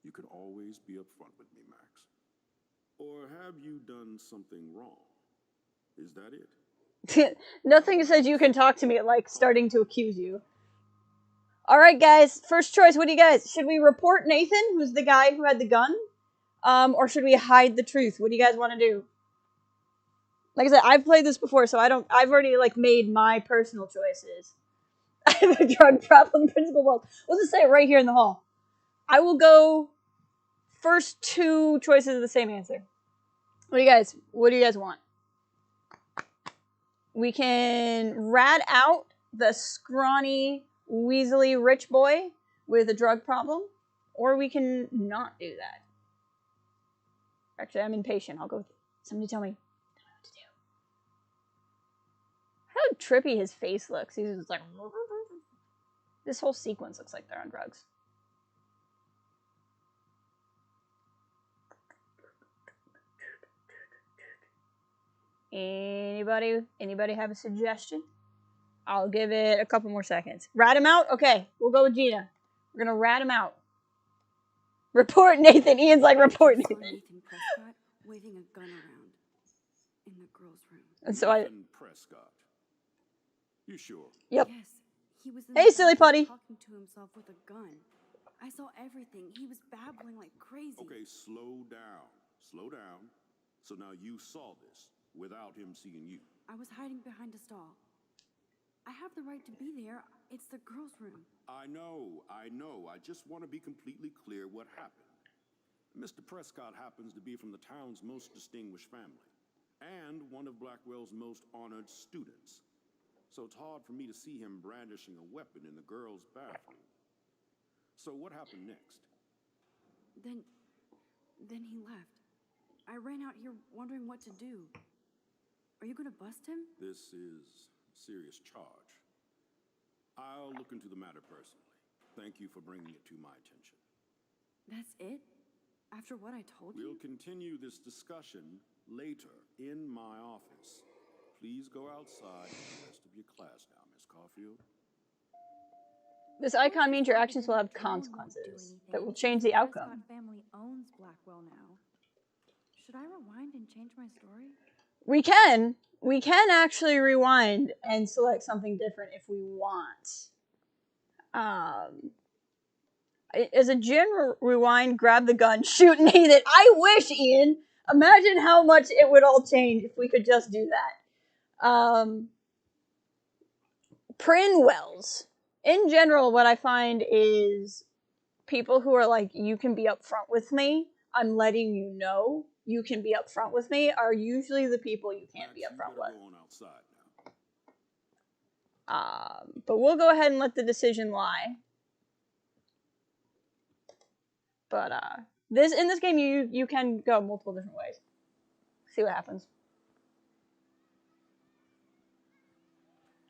You can always be upfront with me, Max. Or have you done something wrong? Is that it? Nothing says you can talk to me like starting to accuse you. Alright guys, first choice, what do you guys? Should we report Nathan, who's the guy who had the gun? Or should we hide the truth? What do you guys want to do? Like I said, I've played this before, so I've already like made my personal choices. I have a drug problem, Principal Wells. We'll just say it right here in the hall. I will go first two choices of the same answer. What do you guys want? We can rat out the scrawny, weaselly rich boy with a drug problem, or we can not do that. Actually, I'm impatient. I'll go with it. Somebody tell me what to do. How trippy his face looks. He's just like... This whole sequence looks like they're on drugs. Anybody have a suggestion? I'll give it a couple more seconds. Rat him out? Okay, we'll go with Gina. We're gonna rat him out. Report Nathan. Ian's like, report Nathan. Nathan Prescott waving a gun around in the girls' room. And so Nathan Prescott. You sure? Yep. Yes, he was in Hey, the silly bathroom putty. talking to himself with a gun. I saw everything. He was babbling like crazy. Okay, slow down. Slow down. So now you saw this without him seeing you. I was hiding behind a stall. I have the right to be there. It's the girls' room. I know. I just want to be completely clear what happened. Mr. Prescott happens to be from the town's most distinguished family, and one of Blackwell's most honored students. So it's hard for me to see him brandishing a weapon in the girls' bathroom. So what happened next? Then he left. I ran out here wondering what to do. Are you gonna bust him? This is a serious charge. I'll look into the matter personally. Thank you for bringing it to my attention. That's it? After what I told We'll you? continue this discussion later in my office. Please go outside with the rest of your class now, Miss Caulfield. This icon means your actions will have consequences that will change the outcome. Prescott family owns Blackwell now. Should I rewind and change my story? We can actually rewind and select something different if we want. As a general rewind, grab the gun, shoot Nathan. I wish, Ian. Imagine how much it would all change if we could just do that. Prinwells. In general, what I find is people who are like, you can be upfront with me. I'm letting you know you can be upfront with me are usually the people you can't be Max, you upfront better with. go on outside now. But we'll go ahead and let the decision lie. But in this game, you can go multiple different ways. See what happens.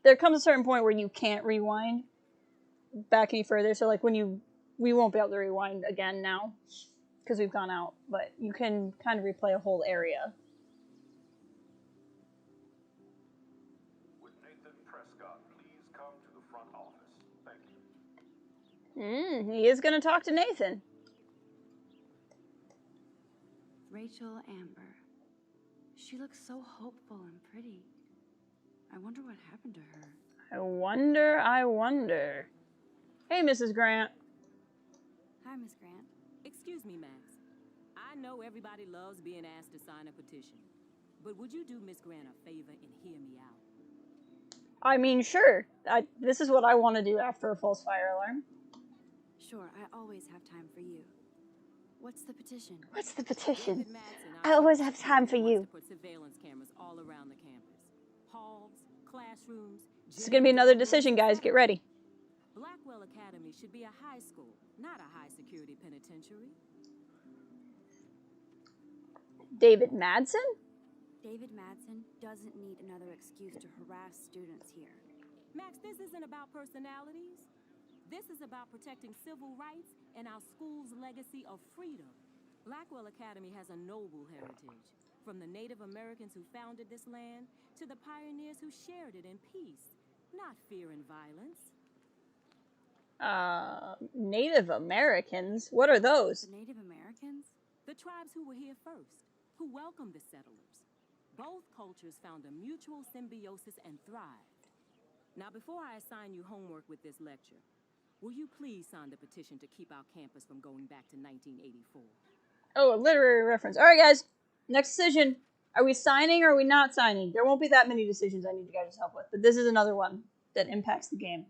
There comes a certain point where you can't rewind back any further. So like we won't be able to rewind again now because we've gone out. But you can kind of replay a whole area. Would Nathan Prescott please come to the front office? Thank you. He is going to talk to Nathan. Rachel Amber. She looks so hopeful and pretty. I wonder what happened to her. I wonder. Hey, Mrs. Grant. Hi, Miss Grant. Excuse me, Max. I know everybody loves being asked to sign a petition, but would you do Miss Grant a favor and hear me out? I mean, sure. This is what I want to do after a false fire alarm. Sure, I always have time for you. What's the petition? What's the petition? David Madsen, I always have time for you. wants to put surveillance cameras all around the campus. Halls, classrooms. This is going to be another decision, guys. Get ready. Blackwell Academy should be a high school, not a high-security penitentiary. David Madsen? David Madsen doesn't need another excuse to harass students here. Max, this isn't about personalities. This is about protecting civil rights and our school's legacy of freedom. Blackwell Academy has a noble heritage, from the Native Americans who founded this land to the pioneers who shared it in peace, not fear and violence. Native Americans? What are those? The Native Americans? The tribes who were here first, who welcomed the settlers. Both cultures found a mutual symbiosis and thrived. Now, before I assign you homework with this lecture, will you please sign the petition to keep our campus from going back to 1984? Oh, a literary reference. All right, guys. Next decision. Are we signing or are we not signing? There won't be that many decisions I need you guys' help with, but this is another one that impacts the game.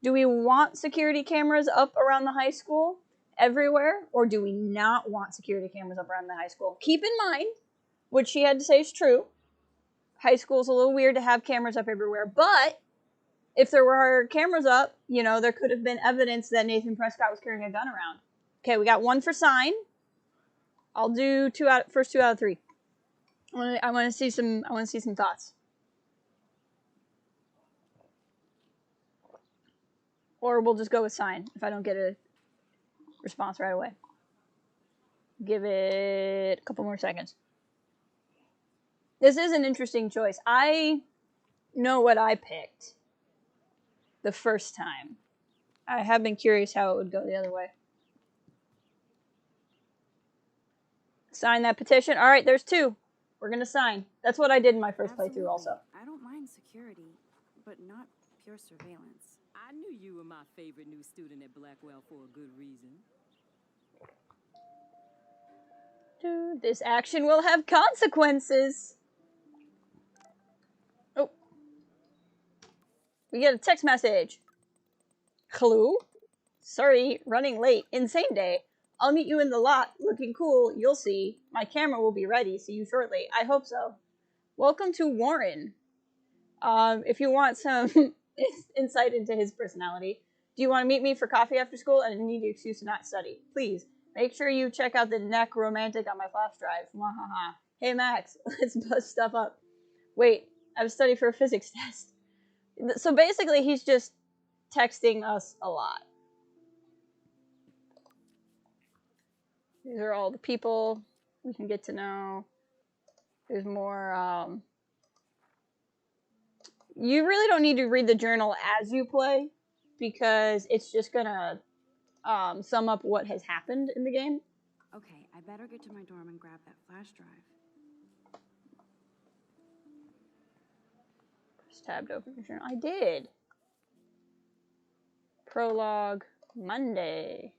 Do we want security cameras up around the high school everywhere, or do we not want security cameras up around the high school? Keep in mind, what she had to say is true. High school's a little weird to have cameras up everywhere, but if there were cameras up, you know, there could have been evidence that Nathan Prescott was carrying a gun around. Okay, we got one for sign. I'll do first two out of three. I want to see some thoughts. Or we'll just go with sign if I don't get a response right away. Give it a couple more seconds. This is an interesting choice. I know what I picked the first time. I have been curious how it would go the other way. Sign that petition. All right, there's two. We're going to sign. That's what I did in my first playthrough also. I don't mind security, but not pure surveillance. I knew you were my favorite new student at Blackwell for a good reason. Dude, this action will have consequences. Oh. We get a text message. Hello? Sorry, running late. Insane day. I'll meet you in the lot. Looking cool. You'll see. My camera will be ready. See you shortly. I hope so. Welcome to Warren. If you want some insight into his personality, do you want to meet me for coffee after school? And I need an excuse to not study. Please, make sure you check out the neck romantic on my flash drive. Wahaha. Hey, Max, let's bust stuff up. Wait, I have to study for a physics test. So basically, he's just texting us a lot. These are all the people we can get to know. There's more, you really don't need to read the journal as you play, because it's just gonna sum up what has happened in the game. Okay, I better get to my dorm and grab that flash drive. Just tabbed open the journal. I did. Prologue, Monday.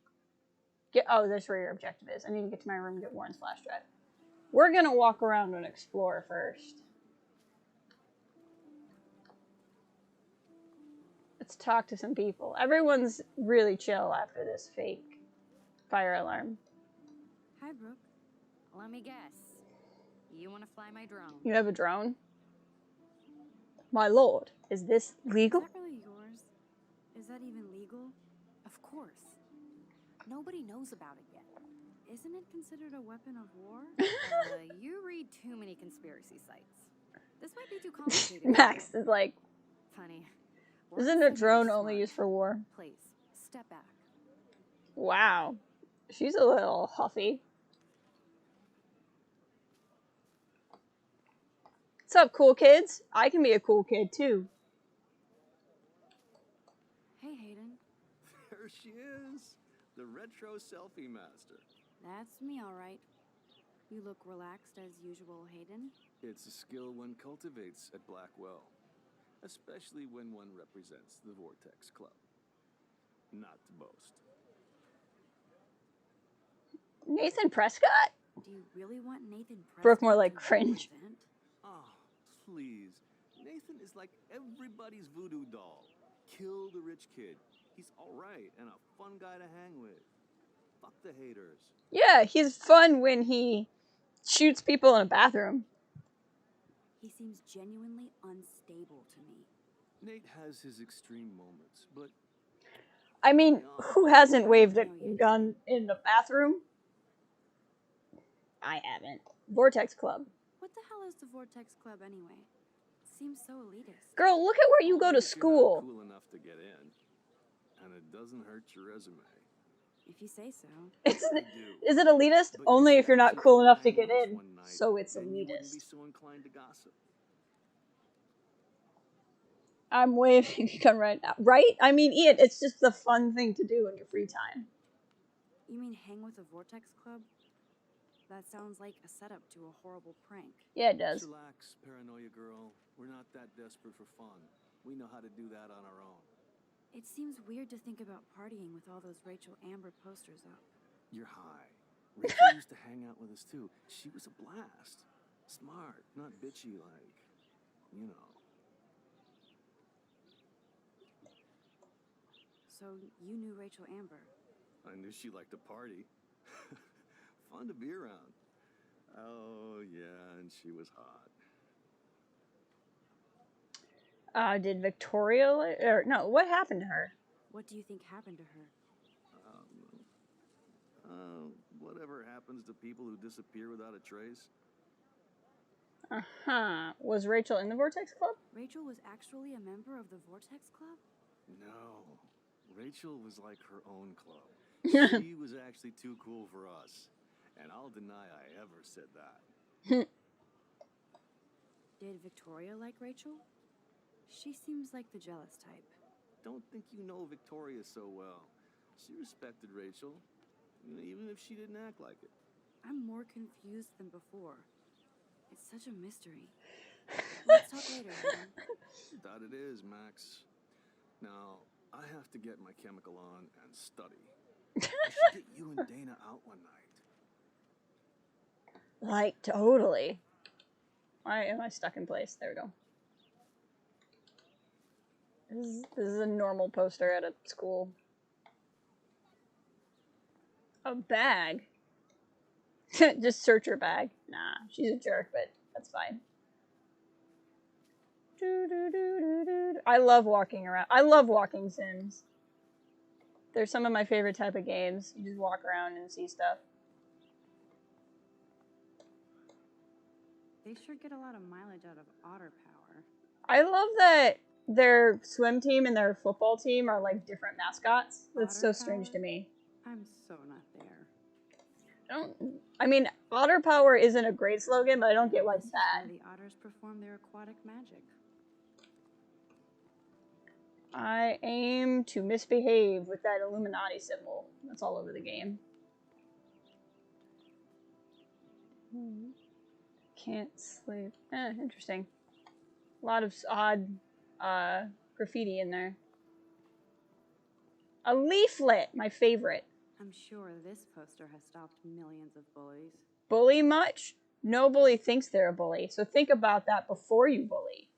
Oh, that's where your objective is. I need to get to my room and get Warren's flash drive. We're gonna walk around and explore first. Let's talk to some people. Everyone's really chill after this fake fire alarm. Hi, Brooke. Let me guess. You want to fly my drone? You have a drone? My lord, is this legal? Is that really yours? Is that even legal? Of course. Nobody knows about it yet. Isn't it considered a weapon of war? You read too many conspiracy sites. This might be too complicated. Max is like, Funny. isn't a drone only used for war? Please, step back. Wow. She's a little huffy. What's up, cool kids? I can be a cool kid, too. Hey, Hayden. There she is, the retro selfie master. That's me, all right. You look relaxed as usual, Hayden. It's a skill one cultivates at Blackwell, especially when one represents the Vortex Club. Not to boast. Nathan Prescott? Do you really want Nathan Prescott Brooke more like to cringe. represent? Oh, please. Nathan is like everybody's voodoo doll. Kill the rich kid. He's alright and a fun guy to hang with. Fuck the haters. Yeah, he's fun when he shoots people in a bathroom. He seems genuinely unstable to me. Nate has his extreme moments, but I mean, who hasn't waved a gun in the bathroom? I haven't. Vortex Club. What the hell is the Vortex Club anyway? It seems so elitist. Girl, look at where you go to if you're not school. cool enough to get in, and it doesn't hurt your resume. If you say so. Is it elitist? Only if you're not cool enough to get in. So it's Then you wouldn't be elitist. so inclined to gossip. I'm waving a gun right now. Right? I mean, Ian, it's just the fun thing to do in your free time. You mean hang with the Vortex Club? That sounds like a setup to a horrible prank. Yeah, it does. Relax, paranoia girl. We're not that desperate for fun. We know how to do that on our own. It seems weird to think about partying with all those Rachel Amber posters up. You're high. Rachel used to hang out with us too. She was a blast. Smart, not bitchy like, you know. So you knew Rachel Amber? I knew she liked to party. Fun to be around. Oh, yeah, and she was hot. Did Victoria, or no, what happened to her? What do you think happened to her? Whatever happens to people who disappear without a trace. Uh-huh. Was Rachel in the Vortex Club? Rachel was actually a member of the Vortex Club? No. Rachel was like her own club. She was actually too cool for us. And I'll deny I ever said that. Did Victoria like Rachel? She seems like the jealous type. Don't think you know Victoria so well. She respected Rachel, even if she didn't act like it. I'm more confused than before. It's such a mystery. Let's talk later, Hayden. That it is, Max. Now, I have to get my chemical on and study. I should get you and Dana out one night. Like, totally. Why am I stuck in place? There we go. This is a normal poster at a school. A bag? Just search her bag. Nah, she's a jerk, but that's fine. I love walking around. I love walking sims. They're some of my favorite type of games. You just walk around and see stuff. They sure get a lot of mileage out of otter power. I love that their swim team and their football team are like different mascots. That's so strange to me. I'm so not there. I mean, otter power isn't a great slogan, but I don't get why it's Where bad. the otters perform their aquatic magic. I aim to misbehave with that Illuminati symbol. That's all over the game. Can't sleep. Interesting. A lot of odd graffiti in there. A leaflet, my favorite. I'm sure this poster has stopped millions of bullies. Bully much? No bully thinks they're a bully, so think about that before you bully.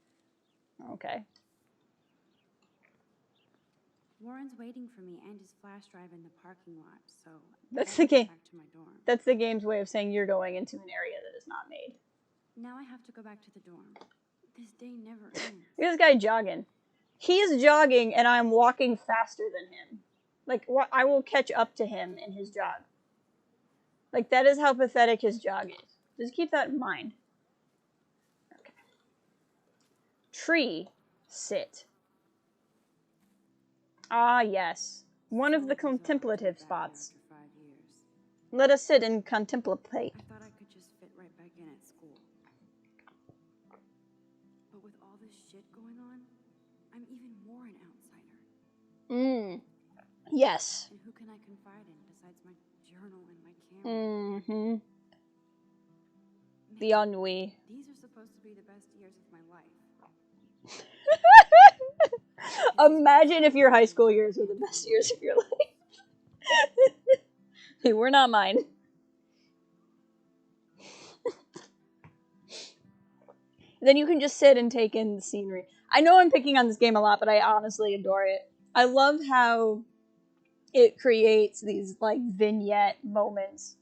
Okay. Warren's waiting for me and his flash drive in the parking lot, so That's I the game. go back to my dorm. That's the game's way of saying you're going into an area that is not made. Now I have to go back to the dorm. This day never ends. Look at this guy jogging. He's jogging and I'm walking faster than him. Like, what? I will catch up to him in his jog. Like, that is how pathetic his jog is. Just keep that in mind. Okay. Tree. Sit. Ah, yes. One of the contemplative spots. After 5 years. Let us sit and contemplate. I thought I could just fit right back in at school. But with all this shit going on, I'm even more an outsider. Yes. And who can I confide in besides my journal and my camera? Mm-hmm. The Man, ennui. these are supposed to be the best years of my life. Imagine if your high school years were the best years of your life. They were not mine. Then you can just sit and take in the scenery. I know I'm picking on this game a lot, but I honestly adore it. I love how it creates these, like, vignette moments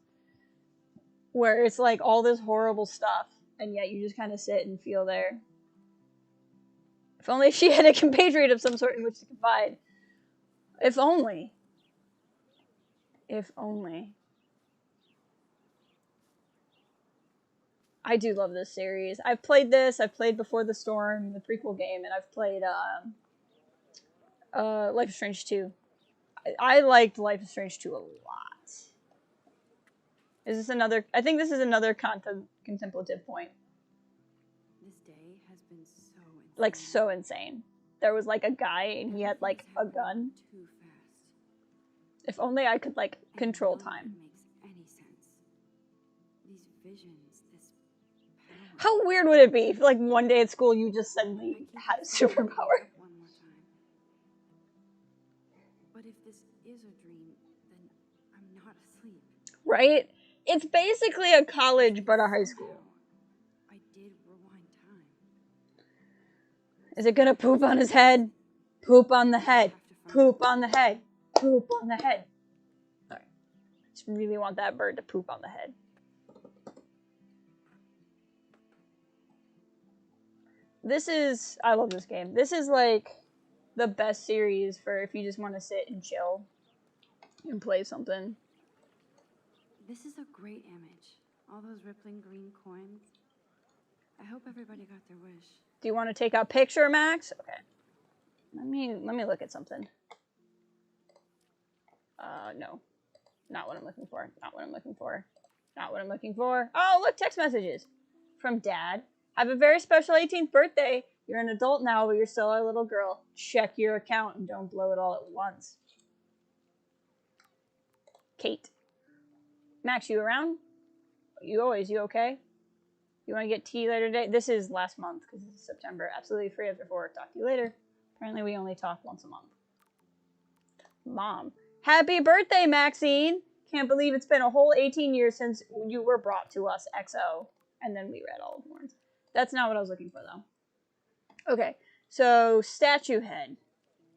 where it's, like, all this horrible stuff, and yet you just kind of sit and feel there. If only she had a compatriot of some sort in which to confide. If only. If only. I do love this series. I've played this. I've played Before the Storm, the prequel game, and I've played Life is Strange 2. I liked Life is Strange 2 a lot. Is this another... I think this is another contemplative point. This day has been so insane. Like, so insane. There was, like, a guy, and he had, like, a gun. Too fast. If only I could, like, control And none of time. it makes any sense. These visions, this power. How weird would it be if, like, one day at school you just suddenly had a superpower? One more time. But if this is a dream, then I'm not asleep. Right? It's basically a college, but a high school. I did rewind time. Is it gonna poop on his head? Poop on the head. Poop on the head. Poop on the head. Sorry. I just really want that bird to poop on the head. This is... I love this game. This is, like, the best series for if you just want to sit and chill and play something. This is a great image. All those rippling green coins. I hope everybody got their wish. Do you want to take a picture, Max? Okay. Let me look at something. No. Not what I'm looking for. Not what I'm looking for. Not what I'm looking for. Oh, look, text messages. From Dad. Have a very special 18th birthday. You're an adult now, but you're still a little girl. Check your account and don't blow it all at once. Kate. Max, you around? You okay? You want to get tea later today? This is last month, because this is September. Absolutely free after 4. Talk to you later. Apparently we only talk once a month. Mom. Happy birthday, Maxine! Can't believe it's been a whole 18 years since you were brought to us, XO. And then we read all of the words. That's not what I was looking for, though. Okay, so statue head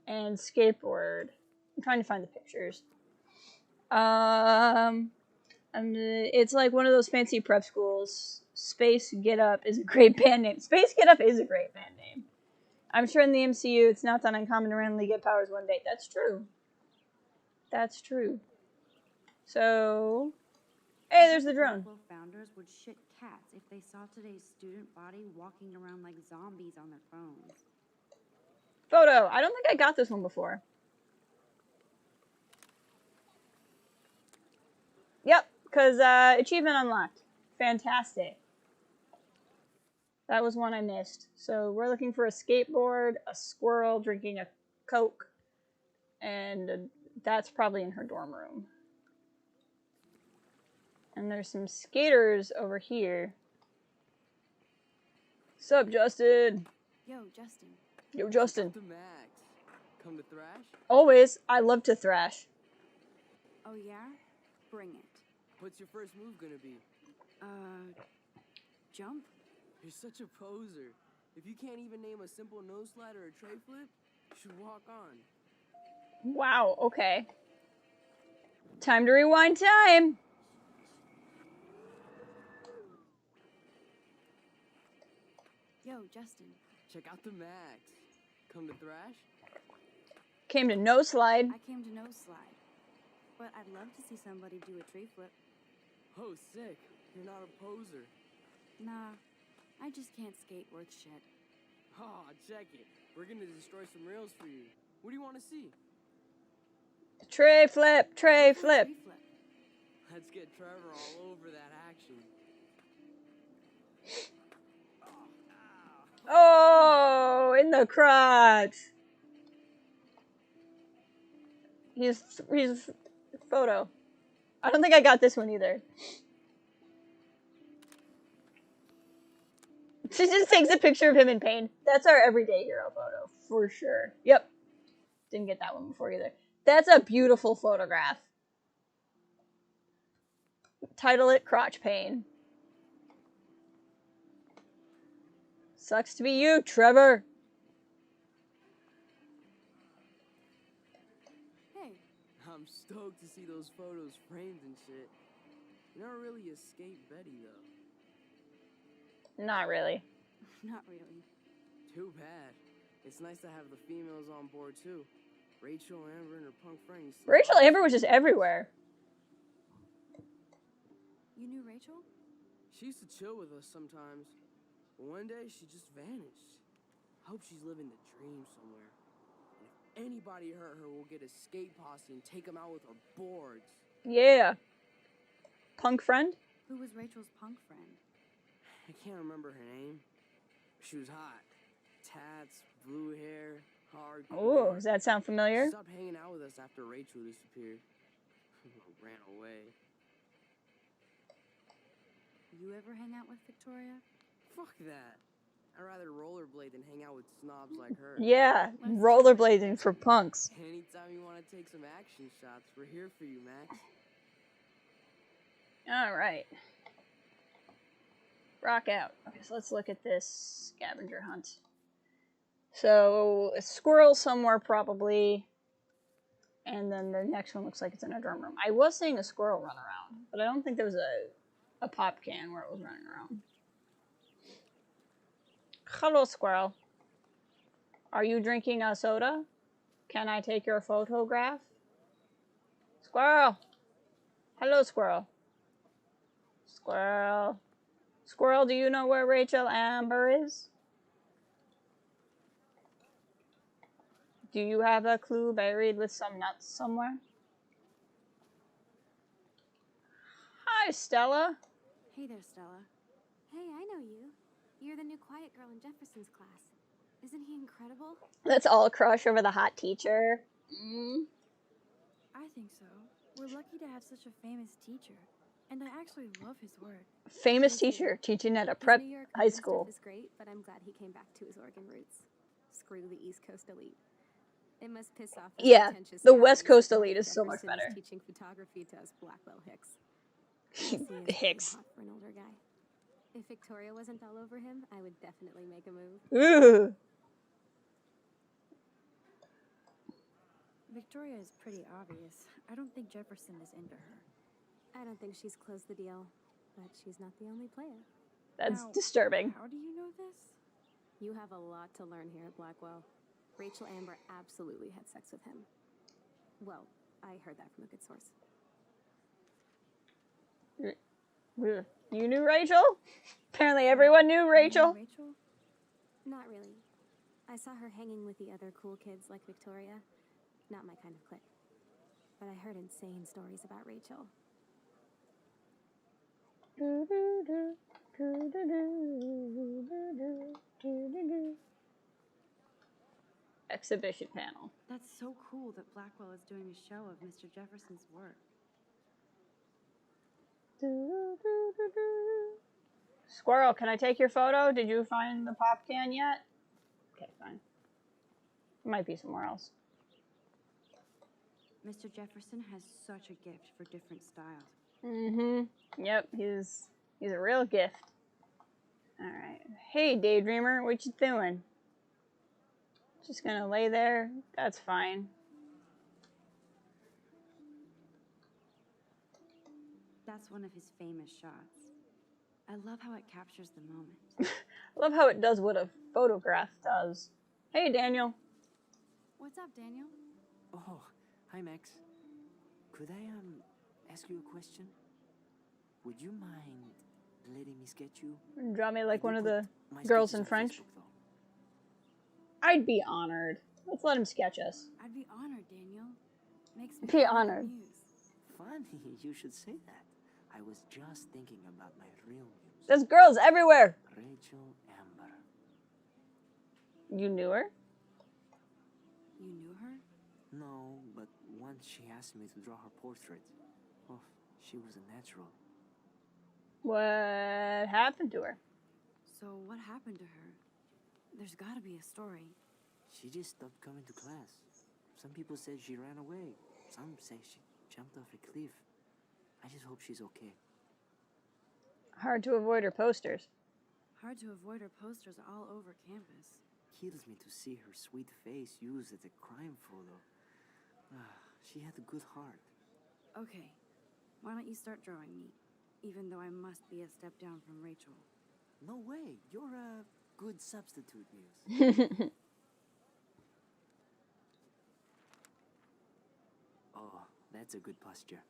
and skateboard. I'm trying to find the pictures. It's like one of those fancy prep schools. Space Get Up is a great band name. Space Get Up is a great band name. I'm sure in the MCU it's not that uncommon to randomly get powers one day. That's true. That's true. So, hey, there's the drone. Blackwell founders would shit cats if they saw today's student body walking around like zombies on their phones. Photo. I don't think I got this one before. Yep, because achievement unlocked. Fantastic. That was one I missed. So we're looking for a skateboard, a squirrel drinking a Coke, and that's probably in her dorm room. And there's some skaters over here. Sup, Justin? Yo, Justin. Yo, Justin. To Max. Come to thrash? Always. I love to thrash. Oh yeah? Bring it. What's your first move gonna be? Jump? You're such a poser. If you can't even name a simple nose slide or a tray flip, you should walk on. Wow, okay. Time to rewind time. Yo, Justin. Check out the Max. Come to thrash? Came to no slide. I came to no slide. But I'd love to see somebody do a tree flip. Oh, sick. You're not a poser. Nah, I just can't skate worth shit. Oh, check it. We're gonna destroy some rails for you. What do you want to see? Tray flip, tray flip. Tree flip. Let's get Trevor all over that action. Oh, in the crotch. He's photo. I don't think I got this one either. She just takes a picture of him in pain. That's our everyday hero photo, for sure. Yep. Didn't get that one before either. That's a beautiful photograph. Title it Crotch Pain. Sucks to be you, Trevor. Hey, I'm stoked to see those photos framed and shit. You never really escaped Betty, though. Not really. not really. Too bad. It's nice to have the females on board, too. Rachel, Amber, and her punk friend used to... Rachel Amber was just everywhere. You knew Rachel? She used to chill with us sometimes. But one day, she just vanished. I hope she's living the dream somewhere. And if anybody hurt her, we'll get a skate posse and take them out with our boards. Yeah. Punk friend? Who was Rachel's punk friend? I can't remember her name. She was hot. Tats, blue hair, hardcore. Oh, does that sound familiar? She stopped hanging out with us after Rachel disappeared. Ran away. You ever hang out with Victoria? Fuck that. I'd rather rollerblade than hang out with snobs like her. Yeah, rollerblading for punks. Anytime you want to take some action shots, we're here for you, Max. Alright. Rock out. Okay, so let's look at this scavenger hunt. So, a squirrel somewhere probably. And then the next one looks like it's in a dorm room. I was seeing a squirrel run around, but I don't think there was a pop can where it was running around. Hello, squirrel. Are you drinking a soda? Can I take your photograph? Squirrel. Hello, squirrel. Squirrel. Squirrel, do you know where Rachel Amber is? Do you have a clue buried with some nuts somewhere? Hi, Stella. Hey there, Stella. Hey, I know you. You're the new quiet girl in Jefferson's class. Isn't he incredible? Let's all crush over the hot teacher. I think so. We're lucky to have such a famous teacher. And I actually love his work. Famous teacher teaching at a prep His New York high stuff school. is great, but I'm glad he came back to his Oregon roots. Screw the East Coast elite. It must piss off his Yeah, pretentious the guys West Coast that elite is so much Jefferson better. Teaching photography to us Blackwell Hicks. Hicks. Hot for an older guy. If Victoria wasn't all over him, I would definitely make a move. Ooh. Victoria is pretty obvious. I don't think Jefferson is into her. I don't think she's closed the deal, but she's not the only player. That's Now, disturbing. How do you know this? You have a lot to learn here at Blackwell. Rachel Amber absolutely had sex with him. Well, I heard that from a good source. You knew Rachel? Apparently everyone knew Rachel. Rachel? Not really. I saw her hanging with the other cool kids like Victoria. Not my kind of clique. But I heard insane stories about Rachel. Exhibition panel. That's so cool that Blackwell is doing a show of Mr. Jefferson's work. Squirrel, can I take your photo? Did you find the pop can yet? Okay, fine. It might be somewhere else. Mr. Jefferson has such a gift for different styles. Yep, he's a real gift. Alright. Hey, Daydreamer, what you doing? Just gonna lay there? That's fine. That's one of his famous shots. I love how it captures the moment. I love how it does what a photograph does. Hey, Daniel. What's up, Daniel? Oh, hi, Max. Could I, ask you a question? Would you mind letting me sketch you? Draw me like I one do of put the my girls sketches in on French. Facebook, though. I'd be honored. Let's let him sketch us. I'd be honored, Daniel. Makes me Be feel like a honored. muse. Funny, you should say that. I was just thinking about my real muse. There's girls everywhere. Rachel Amber. You knew her? You knew her? No, but once she asked me to draw her portrait. Oh, she was a natural. What happened to her? So what happened to her? There's gotta be a story. She just stopped coming to class. Some people said she ran away. Some say she jumped off a cliff. I just hope she's okay. Hard to avoid her posters. Hard to avoid her posters all over campus. Kills me to see her sweet face used as a crime photo. She had a good heart. Okay, why don't you start drawing me? Even though I must be a step down from Rachel. No way, you're a good substitute, Muse. Oh, that's a good posture.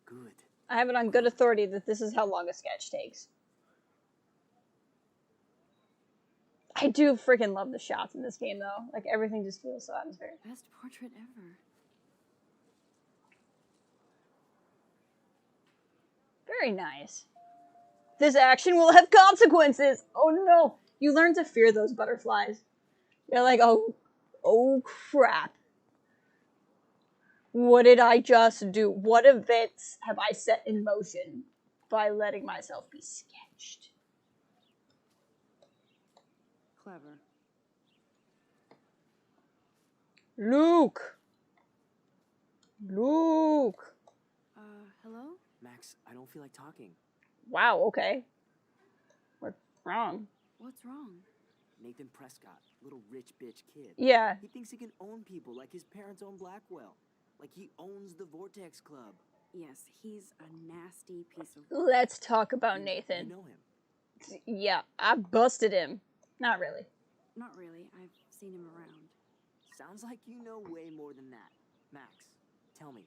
Good. I have it on good authority that this is how long a sketch takes. I do freaking love the shots in this game, though. Like, everything just feels so atmospheric. Best portrait ever. Very nice. This action will have consequences! Oh no! You learn to fear those butterflies. You're like, oh crap. What did I just do? What events have I set in motion by letting myself be sketched? Clever. Luke! Luke! Hello? Max, I don't feel like talking. Wow, okay. What's wrong? What's wrong? Nathan Prescott, little rich bitch kid. Yeah. He thinks he can own people like his parents own Blackwell. Like he owns the Vortex Club. Yes, he's a nasty piece of... Let's talk about Nathan. You know him. Yeah, I busted him. Not really. Not really. I've seen him around. Sounds like you know way more than that. Max, tell me.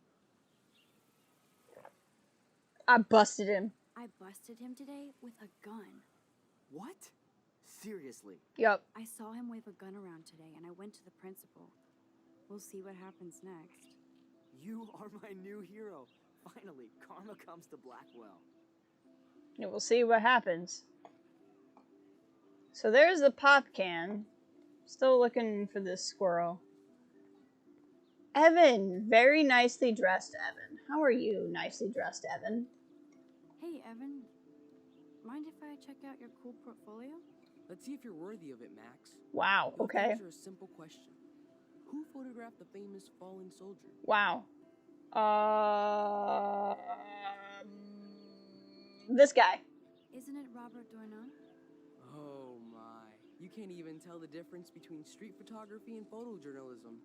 I busted him. I busted him today with a gun. What? Seriously? Yup. I saw him wave a gun around today, and I went to the principal. We'll see what happens next. You are my new hero. Finally, karma comes to Blackwell. And we'll see what happens. So there's the pop can. Still looking for this squirrel. Evan. Very nicely dressed, Evan. How are you, nicely dressed, Evan? Hey, Evan. Mind if I check out your cool portfolio? Let's see if you're worthy of it, Max. Wow, You'll have to okay. answer a simple question. Who photographed the famous fallen soldier? Wow. This guy. Isn't it Robert Doisneau? Oh my. You can't even tell the difference between street photography and photojournalism.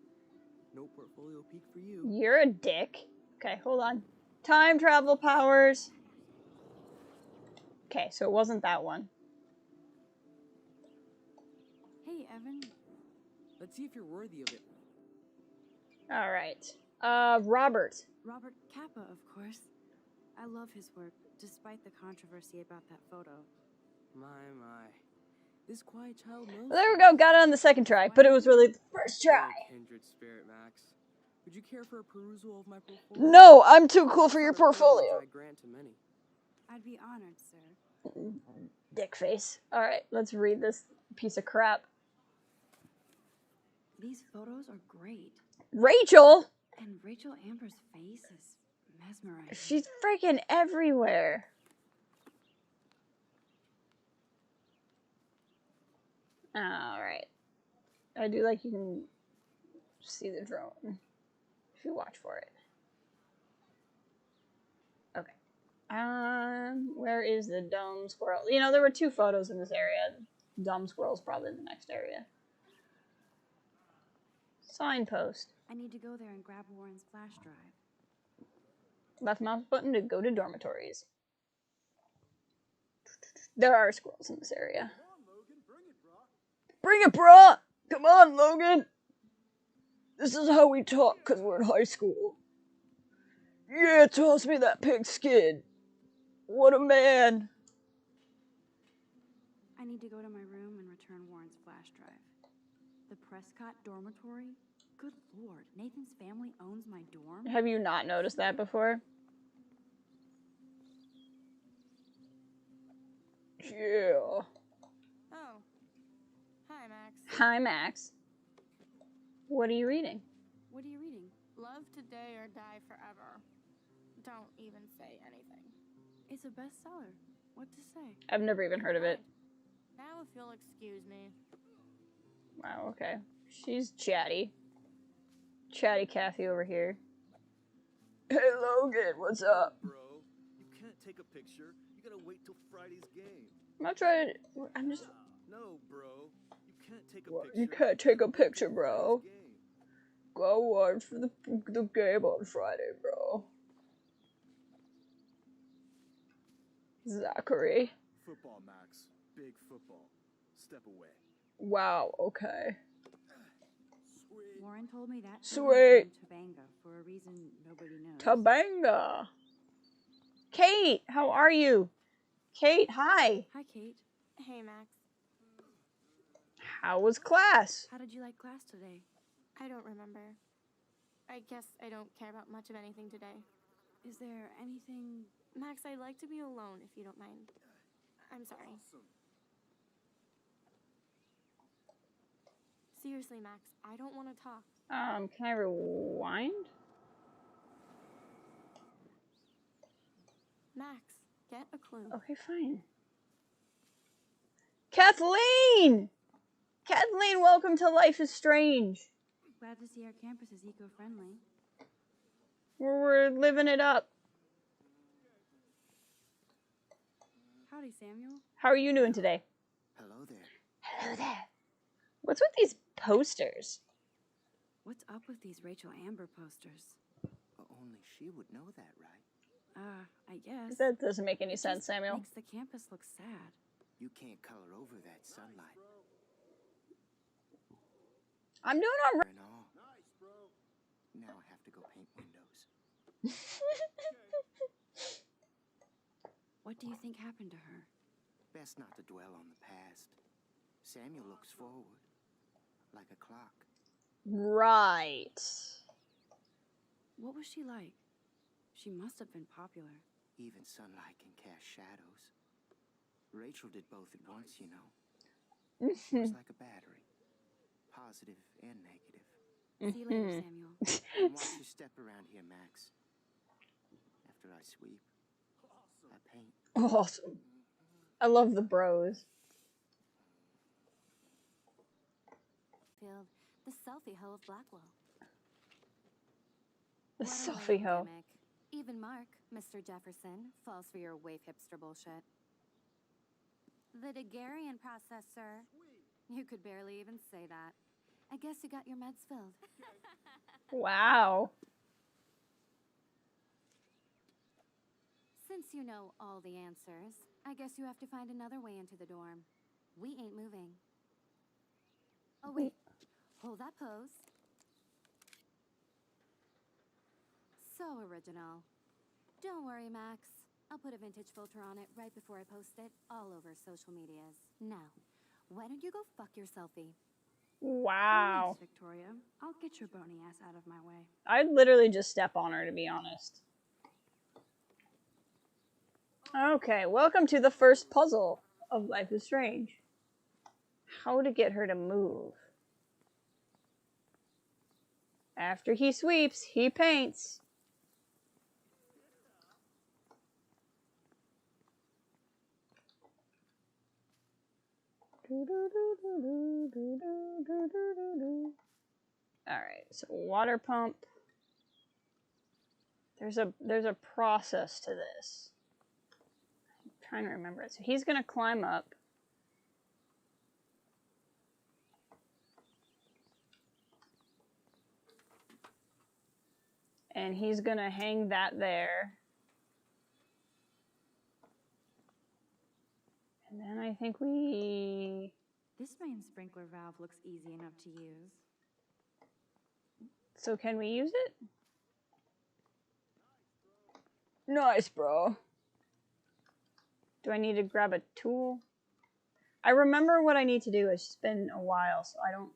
No portfolio peak for you. You're a dick. Okay, hold on. Time travel powers. Okay, so it wasn't that one. Hey, Evan. Let's see if you're worthy of it. Alright. Robert. Robert Capa, of course. I love his work, despite the controversy about that photo. My. This quiet child knows. Well, there we go, got it on the second try, but it was really the first try. Oh, kindred spirit, Max. Would you care for a perusal of my portfolio? No, I'm too cool for your portfolio. I grant to many. I'd be honored, sir. Dick face. Alright, let's read this piece of crap. These photos are great. Rachel! And Rachel Amber's face is mesmerizing. She's freaking everywhere. Alright. I do like you can see the drone if you watch for it. Okay. Where is the dumb squirrel? You know, there were 2 photos in this area. Dumb squirrel's probably in the next area. Signpost. I need to go there and grab Warren's flash drive. Left mouse button to go to dormitories. There are squirrels in this area. Bring it, brah! Come on, Logan! This is how we talk because we're in high school. Yeah, toss me that pig skin. What a man. I need to go to my room and return Warren's flash drive. The Prescott dormitory? Good lord, Nathan's family owns my dorm? Have you not noticed that before? Yeah. Oh. Hi, Max. Hi, Max. What are you reading? What are you reading? Love today or die forever. Don't even say anything. It's a bestseller. What to say? I've never even heard of it. Now if you'll excuse me. Wow, okay. She's chatty. Chatty Kathy over here. Hey, Logan, what's up? Bro, you can't take a picture. You gotta wait till Friday's game. I'm not trying to... I'm just... No, bro. You can't take a What? picture. You can't take a picture, bro. Friday's game. Go watch for the game on Friday, bro. Zachary. Football, Max. Big football. Step away. Wow, okay. Warren told me that Sweet. Tabanga for a reason nobody knows. Tabanga. Kate, how are you? Kate, hi. Hi, Kate. Hey, Max. How was class? How did you like class today? I don't remember. I guess I don't care about much of anything today. Is there anything... Max, I'd like to be alone if you don't mind. I'm sorry. Seriously, Max, I don't want to talk. Can I rewind? Max, get a clue. Okay, fine. Kathleen! Kathleen, welcome to Life is Strange. Glad to see our campus is eco-friendly. We're living it up. Howdy, Samuel. How are you doing today? Hello there. Hello there. What's with these posters? What's up with these Rachel Amber posters? Only she would know that, right? I guess. That doesn't make any sense, Samuel. Makes the campus look sad. You can't color over that sunlight. I'm doing all right. And all. Nice, bro. Now I have to go paint windows. What do you think happened to her? Best not to dwell on the past. Samuel looks forward, like a clock. Right. What was she like? She must have been popular. Even sunlight can cast shadows. Rachel did both at once, you know. It was like a battery. Positive and negative. See you later, Samuel. And watch your step around here, Max. After I sweep, I paint. Awesome. I love the bros. Field, the selfie hoe of Blackwell. The What a selfie lame hoe. gimmick. Even Mark, Mr. Jefferson, falls for your wave hipster bullshit. The Daguerrean process, sir. You could barely even say that. I guess you got your meds filled. Wow. Since you know all the answers, I guess you have to find another way into the dorm. We ain't moving. Oh, wait. Hold that pose. So original. Don't worry, Max. I'll put a vintage filter on it right before I post it all over social medias. Now, why don't you go fuck your selfie? Wow. Thanks, Victoria. I'll get your bony ass out of my way. I'd literally just step on her, to be honest. Okay, welcome to the first puzzle of Life is Strange. How to get her to move. After he sweeps, he paints. Alright, so water pump. There's a process to this. I'm trying to remember it. So he's gonna climb up. And he's gonna hang that there. And then I think we... This main sprinkler valve looks easy enough to use. So can we use it? Nice, bro. Do I need to grab a tool? I remember what I need to do. It's been a while, so I don't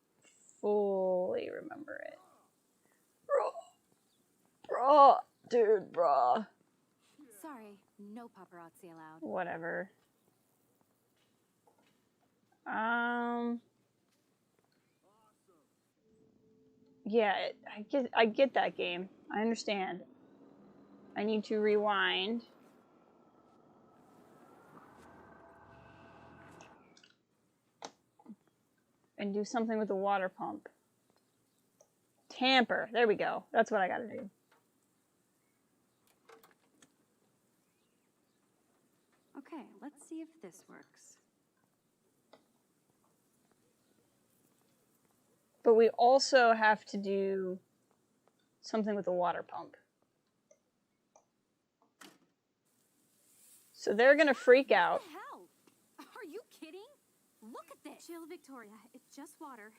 fully remember it. Bro. Dude, bro. Sorry, no paparazzi allowed. Whatever. Yeah, I get that game. I understand. I need to rewind. And do something with the water pump. Tamper. There we go. That's what I gotta do. Okay, let's see if this works. But we also have to do something with the water pump. So they're gonna freak out. What the hell? Are you kidding? Look at this. Chill, Victoria. It's just water.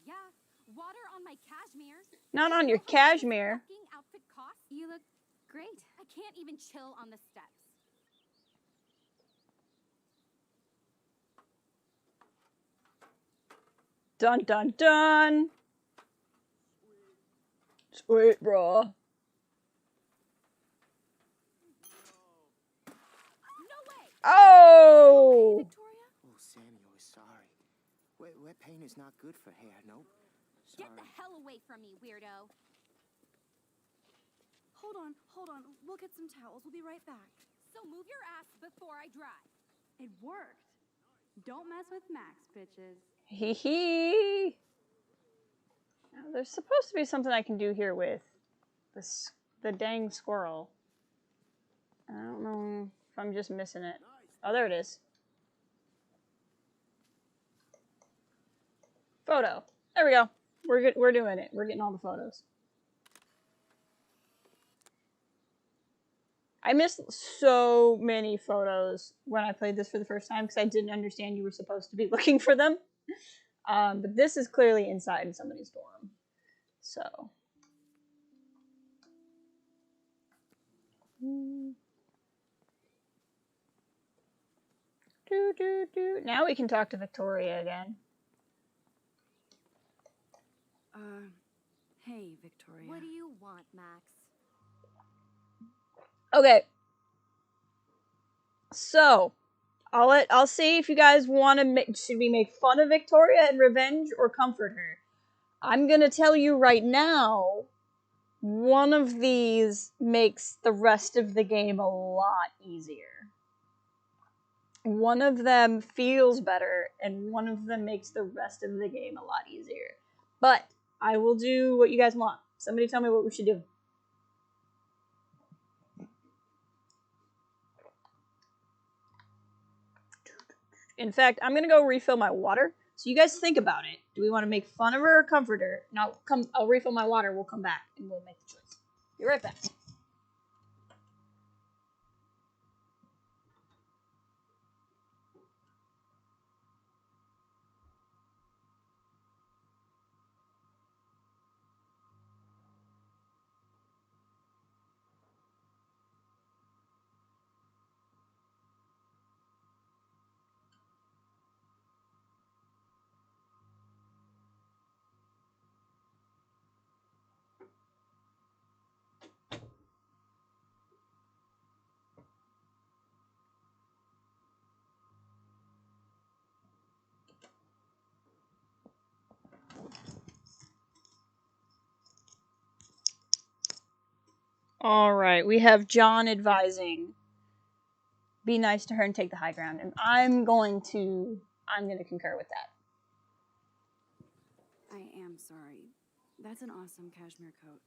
Yeah, water on my cashmere. Not on your cashmere. Fucking outfit costs. You look great. I can't even chill on the steps. Dun dun dun. Sweet, bro. No way. Oh! Victoria? Oh, Samuel is sorry. Wet paint is not good for hair, nope. Sorry. Get the hell away from me, weirdo. Hold on. We'll get some towels. We'll be right back. So move your ass before I dry. It worked. Don't mess with Max, bitches. Hee hee. Now, there's supposed to be something I can do here with the dang squirrel. I don't know if I'm just missing it. Oh, there it is. Photo. There we go. We're doing it. We're getting all the photos. I missed so many photos when I played this for the first time because I didn't understand you were supposed to be looking for them. But this is clearly inside somebody's dorm. So. Now we can talk to Victoria again. Hey, Victoria. What do you want, Max? Okay. So, I'll see if you guys want to should we make fun of Victoria and revenge or comfort her. I'm going to tell you right now, one of these makes the rest of the game a lot easier. One of them feels better, and one of them makes the rest of the game a lot easier. But I will do what you guys want. Somebody tell me what we should do. In fact, I'm going to go refill my water. So you guys think about it. Do we want to make fun of her or comfort her? Now, I'll refill my water. We'll come back and we'll make the choice. Be right back. Alright, we have John advising. Be nice to her and take the high ground. And I'm going to concur with that. I am sorry. That's an awesome cashmere coat.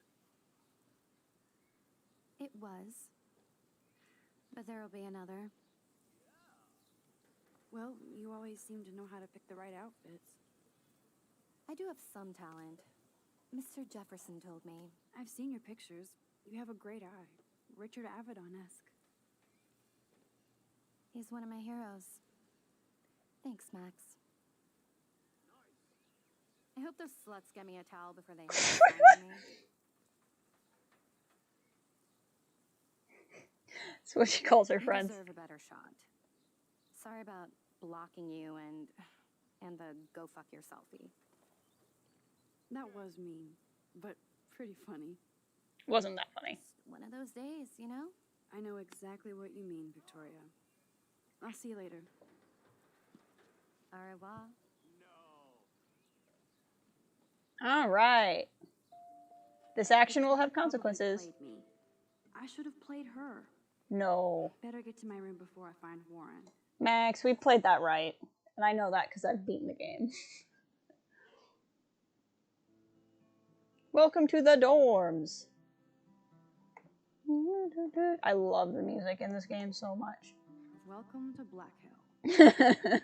It was. But there'll be another. Well, you always seem to know how to pick the right outfits. I do have some talent. Mr. Jefferson told me. I've seen your pictures. You have a great eye. Richard Avedon-esque. He's one of my heroes. Thanks, Max. I hope those sluts get me a towel before they hang me. That's what she calls her You friends. deserve a better shot. Sorry about blocking you and the go fuck your selfie. That was mean, but pretty funny. Wasn't that funny? One of those days, you know? I know exactly what you mean, Victoria. I'll see you later. Au revoir. All right. This action will have consequences. Played me. I should have played her. No. Better get to my room before I find Warren. Max, we played that right. And I know that because I've beaten the game. Welcome to the dorms. I love the music in this game so much. Welcome to Black Hill.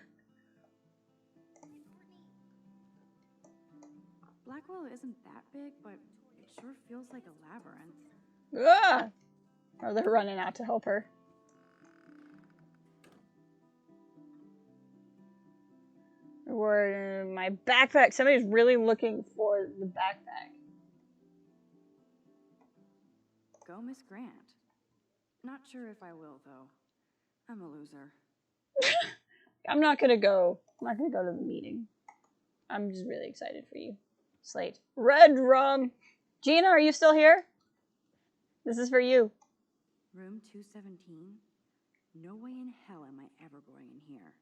Blackwell isn't that big, but it sure feels like a labyrinth. Ah! Oh, they're running out to help her. Where my backpack? Somebody's really looking for the backpack. Go, Miss Grant. Not sure if I will, though. I'm a loser. I'm not gonna go. I'm not gonna go to the meeting. I'm just really excited for you. Slate. Red rum! Gina, are you still here? This is for you. Room 217? No way in hell am I ever going in here.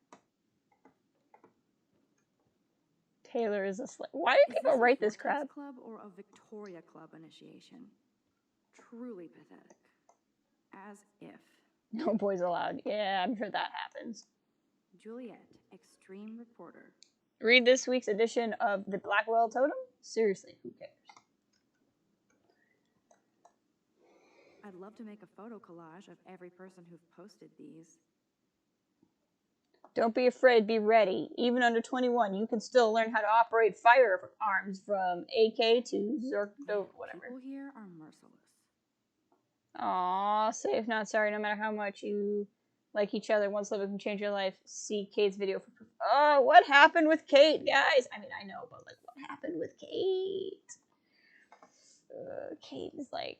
Taylor is a slave. Why do people write this crap? Club or a Victoria Club initiation? Truly pathetic. As if. No boys allowed. Yeah, I'm sure that happens. Juliet, extreme reporter. Read this week's edition of the Blackwell Totem? Seriously, who cares? I'd love to make a photo collage of every person who've posted these. Don't be afraid, be ready. Even under 21, you can still learn how to operate firearms from AK to Zerto, whatever. People here are merciless. Aww, safe, not sorry. No matter how much you like each other, one slip can change your life. See Kate's video for proof. Oh, what happened with Kate, guys? I mean, I know, but like, what happened with Kate? Kate is like,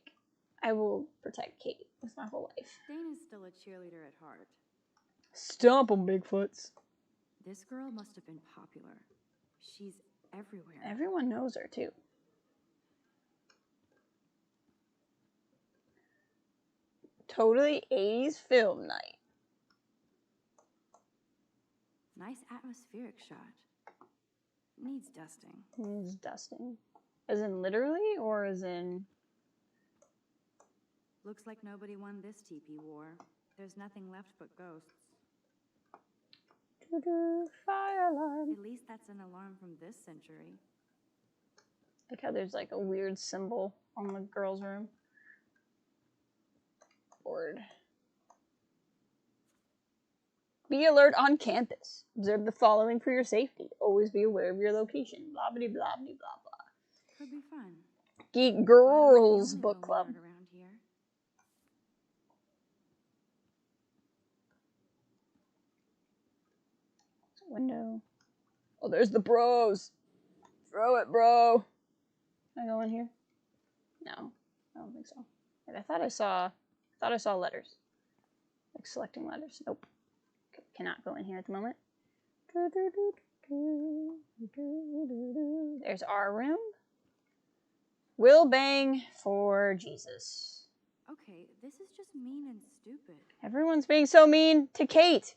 I will protect Kate with my whole life. Dana's still a cheerleader at heart. Stomp 'em, Bigfoots. This girl must have been popular. She's everywhere. Everyone knows her, too. Totally 80s film night. Nice atmospheric shot. Needs dusting. Needs dusting. As in literally, or as in... Looks like nobody won this TP war. There's nothing left but ghosts. Fire alarm. At least that's an alarm from this century. Like how there's like a weird symbol on the girls' room. Board. Be alert on campus. Observe the following for your safety. Always be aware of your location. Blah blah blah blah blah. Could be fun. Geek Girls Book Club. Around here. Window. Oh, there's the bros. Throw it, bro. Can I go in here? No, I don't think so. Wait, I thought I saw letters. Like selecting letters. Nope. Cannot go in here at the moment. There's our room. Will bang for Jesus. Okay, this is just mean and stupid. Everyone's being so mean to Kate.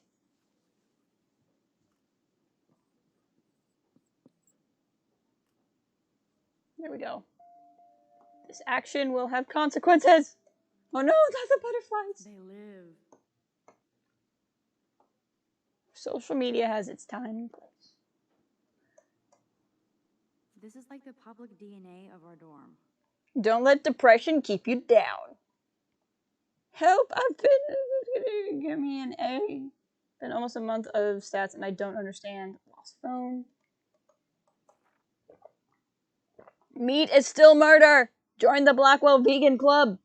There we go. This action will have consequences. Oh no, that's the butterflies. They live. Social media has its time and place. This is like the public DNA of our dorm. Don't let depression keep you down. Help, I've been... Give me an A. Been almost a month of stats and I don't understand. Lost phone. Meat is still murder. Join the Blackwell Vegan Club.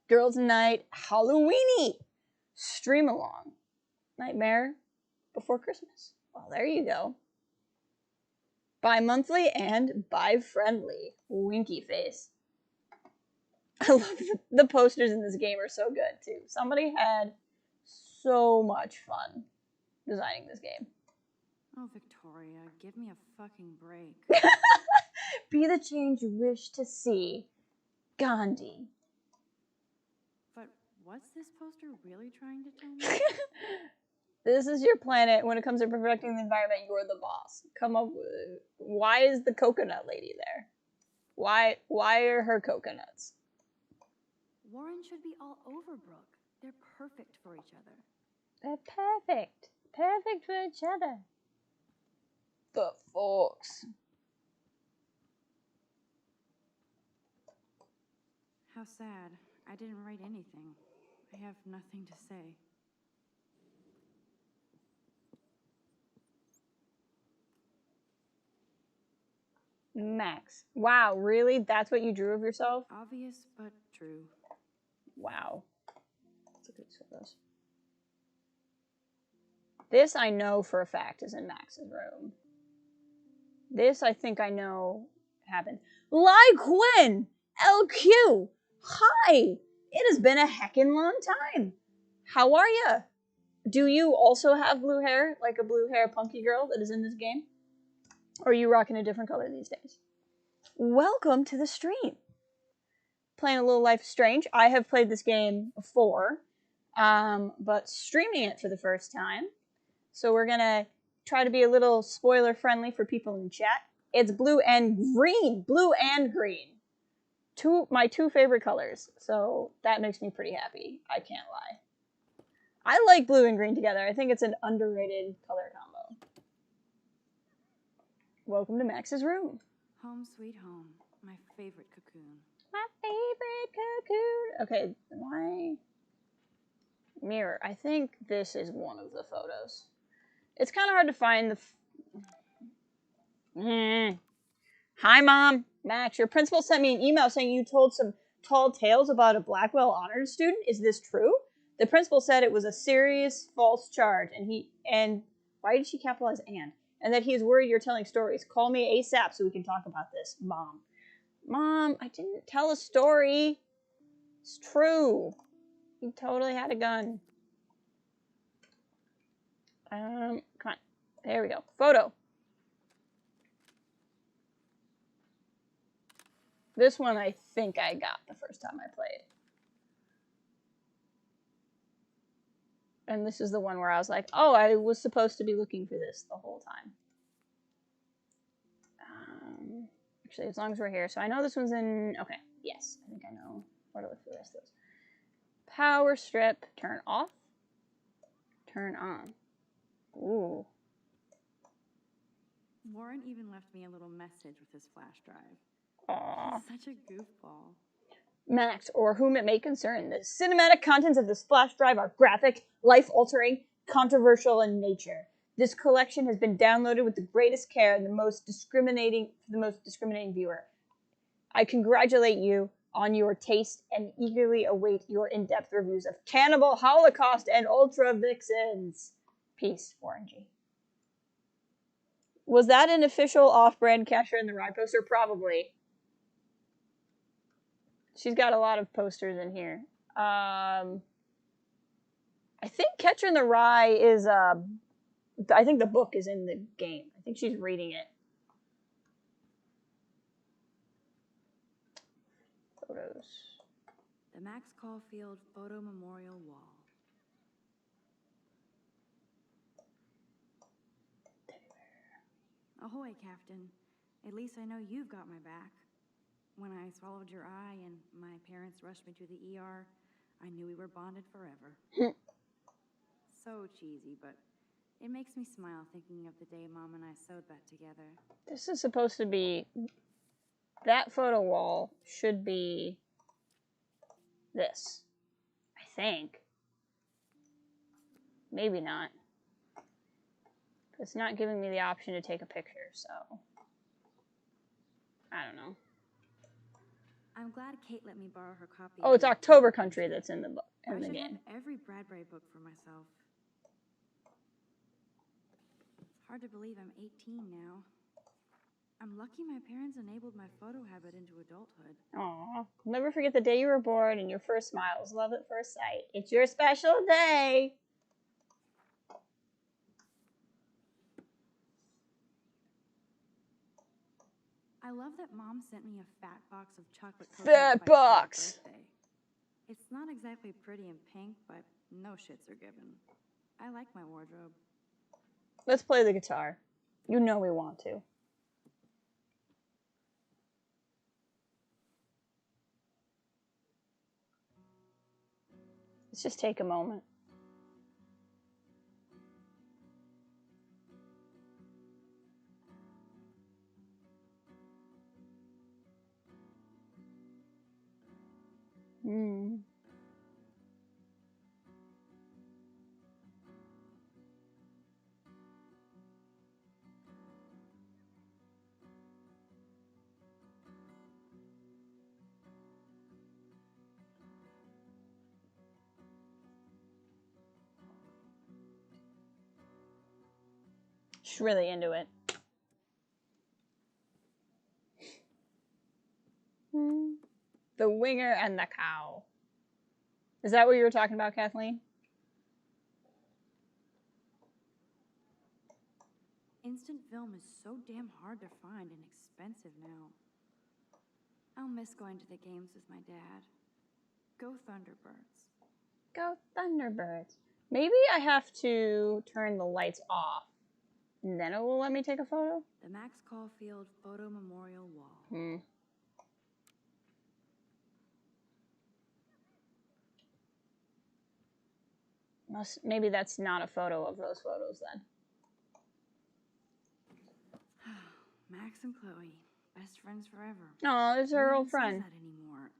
Girls Night Halloweeny. Stream along. Nightmare Before Christmas. Well, there you go. Bi-monthly and bi-friendly. Winky face. I love the posters in this game are so good, too. Somebody had so much fun designing this game. Oh, Victoria, give me a fucking break. Be the change you wish to see. Gandhi. But what's this poster really trying to tell me? This is your planet. When it comes to protecting the environment, you're the boss. Come up with... Why is the coconut lady there? Why are her coconuts? Warren should be all over Brooke. They're perfect for each other. They're perfect. Perfect for each other. The forks. How sad. I didn't write anything. I have nothing to say. Max. Wow, really? That's what you drew of yourself? Obvious, but true. Wow. Let's look at these photos. This I know for a fact is in Max's room. This I think I know happened. Lai Quinn! LQ! Hi! It has been a heckin' long time. How are ya? Do you also have blue hair, like a blue hair punky girl that is in this game? Or are you rocking a different color these days? Welcome to the stream. Playing a little Life is Strange. I have played this game before, but streaming it for the first time. So we're gonna try to be a little spoiler friendly for people in chat. It's blue and green. Blue and green. My two favorite colors. So that makes me pretty happy. I can't lie. I like blue and green together. I think it's an underrated color combo. Welcome to Max's room. Home sweet home. My favorite cocoon. My favorite cocoon. Okay, my mirror. I think this is one of the photos. It's kind of hard to find the... Hi, Mom. Max, your principal sent me an email saying you told some tall tales about a Blackwell honors student. Is this true? The principal said it was a serious false charge, and why did she capitalize and? And that he is worried you're telling stories. Call me ASAP so we can talk about this, Mom. Mom, I didn't tell a story. It's true. He totally had a gun. Come on. There we go. Photo. This one I think I got the first time I played. And this is the one where I was like, oh, I was supposed to be looking for this the whole time. Actually, as long as we're here. So I know this one's in... Okay, yes. I think I know where to look for the rest of those. Power strip. Turn off. Turn on. Ooh. Warren even left me a little message with his flash drive. Aww. He's such a goofball. Max, or whom it may concern, the cinematic contents of this flash drive are graphic, life-altering, controversial in nature. This collection has been downloaded with the greatest care and the most discriminating viewer. I congratulate you on your taste and eagerly await your in-depth reviews of Cannibal Holocaust and Ultra Vixens. Peace, Warren G. Was that an official off-brand Catcher in the Rye poster? Probably. She's got a lot of posters in here. I think Catcher in the Rye is, I think the book is in the game. I think she's reading it. Photos. The Max Caulfield Photo Memorial Wall. Ahoy, Captain. At least I know you've got my back. When I swallowed your eye and my parents rushed me to the ER, I knew we were bonded forever. So cheesy, but it makes me smile thinking of the day Mom and I sewed that together. This is supposed to be... That photo wall should be... this. I think. Maybe not. It's not giving me the option to take a picture, so... I don't know. I'm glad Kate let me borrow her copy. Oh, it's October Country that's in the book, in the I should game. have every Bradbury book for myself. It's hard to believe I'm 18 now. I'm lucky my parents enabled my photo habit into adulthood. Aw. Never forget the day you were born and your first smiles. Love at first sight. It's your special day. I love that Mom sent me a fat box of chocolate coconut Fat bites for my box. birthday. It's not exactly pretty and pink, but no shits are given. I like my wardrobe. Let's play the guitar. You know we want to. Let's just take a moment. Just really into it. The winger and the cow. Is that what you were talking about, Kathleen? Instant film is so damn hard to find and expensive now. I'll miss going to the games with my dad. Go Thunderbirds. Go Thunderbirds. Maybe I have to turn the lights off. And then it will let me take a photo? The Max Caulfield Photo Memorial Wall. Maybe that's not a photo of those photos then. Max and Chloe, best friends forever. Oh, it's her old No one friend. says that anymore.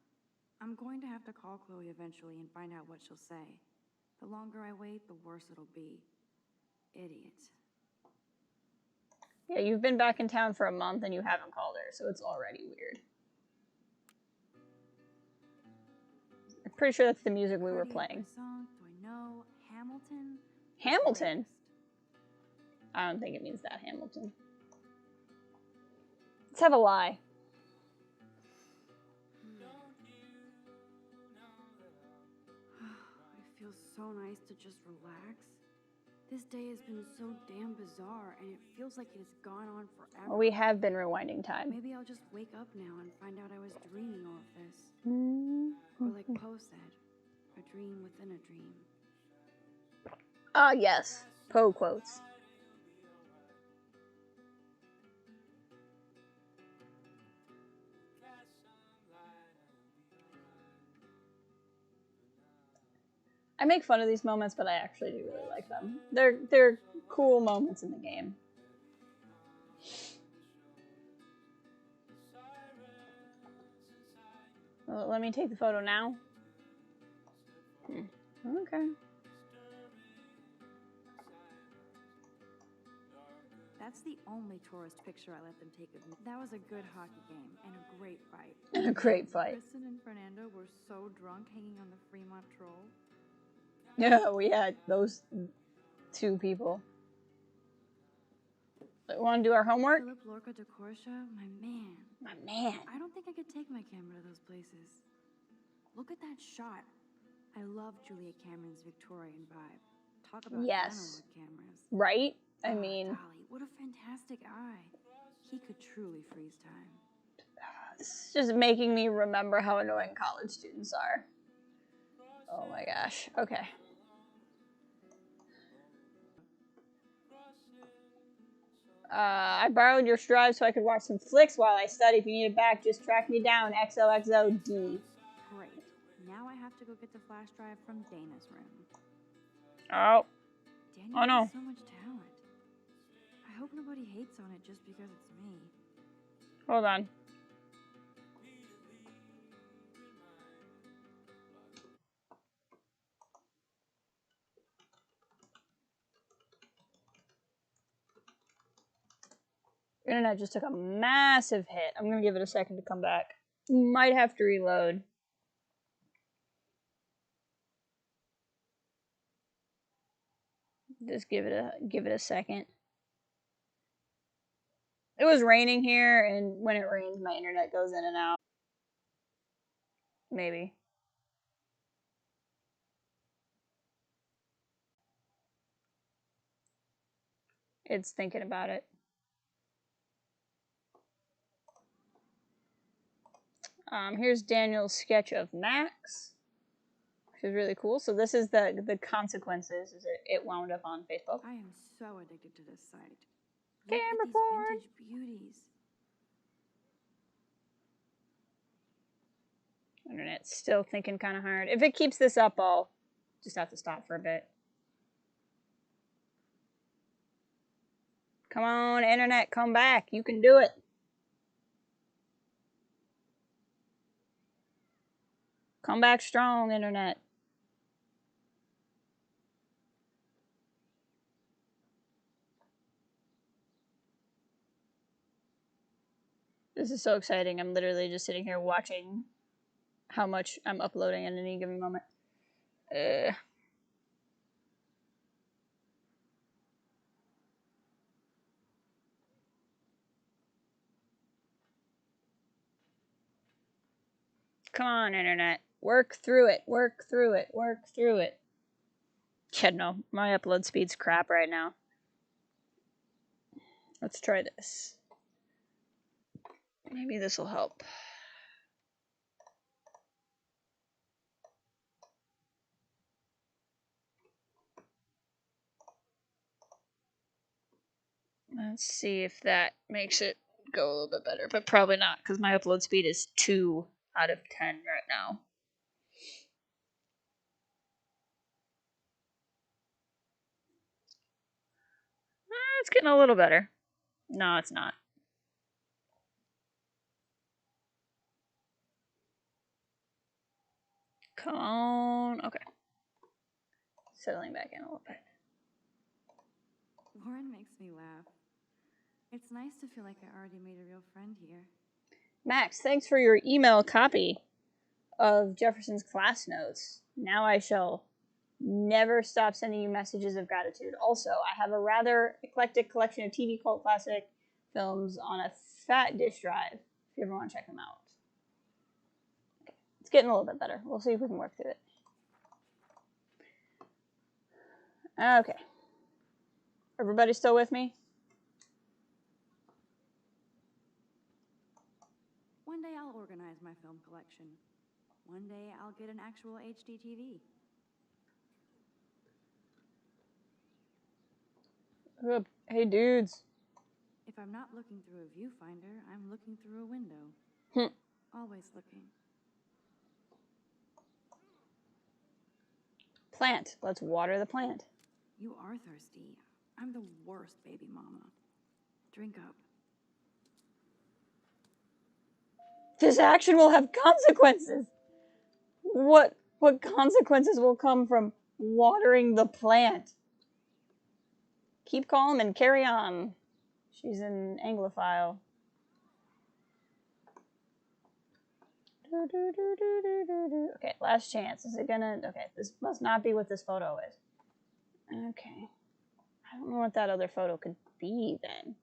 I'm going to have to call Chloe eventually and find out what she'll say. The longer I wait, the worse it'll be. Idiot. Yeah, you've been back in town for a month and you haven't called her, so it's already weird. I'm pretty sure that's the music we were playing. Song, do I know? Hamilton? Hamilton? I don't think it means that, Hamilton. Let's have a lie. It feels so nice to just relax. This day has been so damn bizarre, and it feels like it has gone on forever. Well, we have been rewinding time. Maybe I'll just wake up now and find out I was dreaming all of this. Or like Poe said, a dream within a dream. Ah, yes. Poe quotes. I make fun of these moments, but I actually do really like them. They're cool moments in the game. Well, let me take the photo now. Okay. That's the only tourist picture I let them take of me. That was a good hockey game and a great fight. And a great fight. Kristen and Fernando were so drunk hanging on the Fremont Troll. Yeah, we had those two people. Want to do our homework? Philip Lorca de Corsia, my man. My man. I don't think I could take my camera to those places. Look at that shot. I love Julia Cameron's Victorian vibe. Talk about analog cameras. Right? I mean... Golly, what a fantastic eye. He could truly freeze time. This is just making me remember how annoying college students are. Oh my gosh. Okay. I borrowed your drive so I could watch some flicks while I study. If you need it back, just track me down. XOXOD. Great. Now I have to go get the flash drive from Dana's room. Oh. Daniel Oh no. has so much talent. I hope nobody hates on it just because it's me. Hold on. Internet just took a massive hit. I'm gonna give it a second to come back. Might have to reload. Just give it a second. It was raining here, and when it rains, my internet goes in and out. Maybe. It's thinking about it. Here's Daniel's sketch of Max, which is really cool. So this is the consequences. Is it wound up on Facebook? I am so addicted to this site. Camera Look at porn. these vintage beauties. Internet's still thinking kind of hard. If it keeps this up, I'll just have to stop for a bit. Come on, internet, come back. You can do it. Come back strong, internet. This is so exciting. I'm literally just sitting here watching how much I'm uploading at any given moment. Come on, internet. Work through it. Work through it. Work through it. Yeah, no, my upload speed's crap right now. Let's try this. Maybe this will help. Let's see if that makes it go a little bit better, but probably not, because my upload speed is 2 out of 10 right now. It's getting a little better. No, it's not. Come on. Okay. Settling back in a little bit. Lauren makes me laugh. It's nice to feel like I already made a real friend here. Max, thanks for your email copy of Jefferson's class notes. Now I shall never stop sending you messages of gratitude. Also, I have a rather eclectic collection of TV cult classic films on a fat disk drive, if you ever want to check them out. Okay. It's getting a little bit better. We'll see if we can work through it. Okay. Everybody still with me? One day I'll organize my film collection. One day I'll get an actual HD TV. Hey, dudes. If I'm not looking through a viewfinder, I'm looking through a window. Always looking. Plant. Let's water the plant. You are thirsty. I'm the worst baby mama. Drink up. This action will have consequences. What consequences will come from watering the plant? Keep calm and carry on. She's an Anglophile. Okay, last chance. Is it gonna... Okay, this must not be what this photo is. Okay. I don't know what that other photo could be then.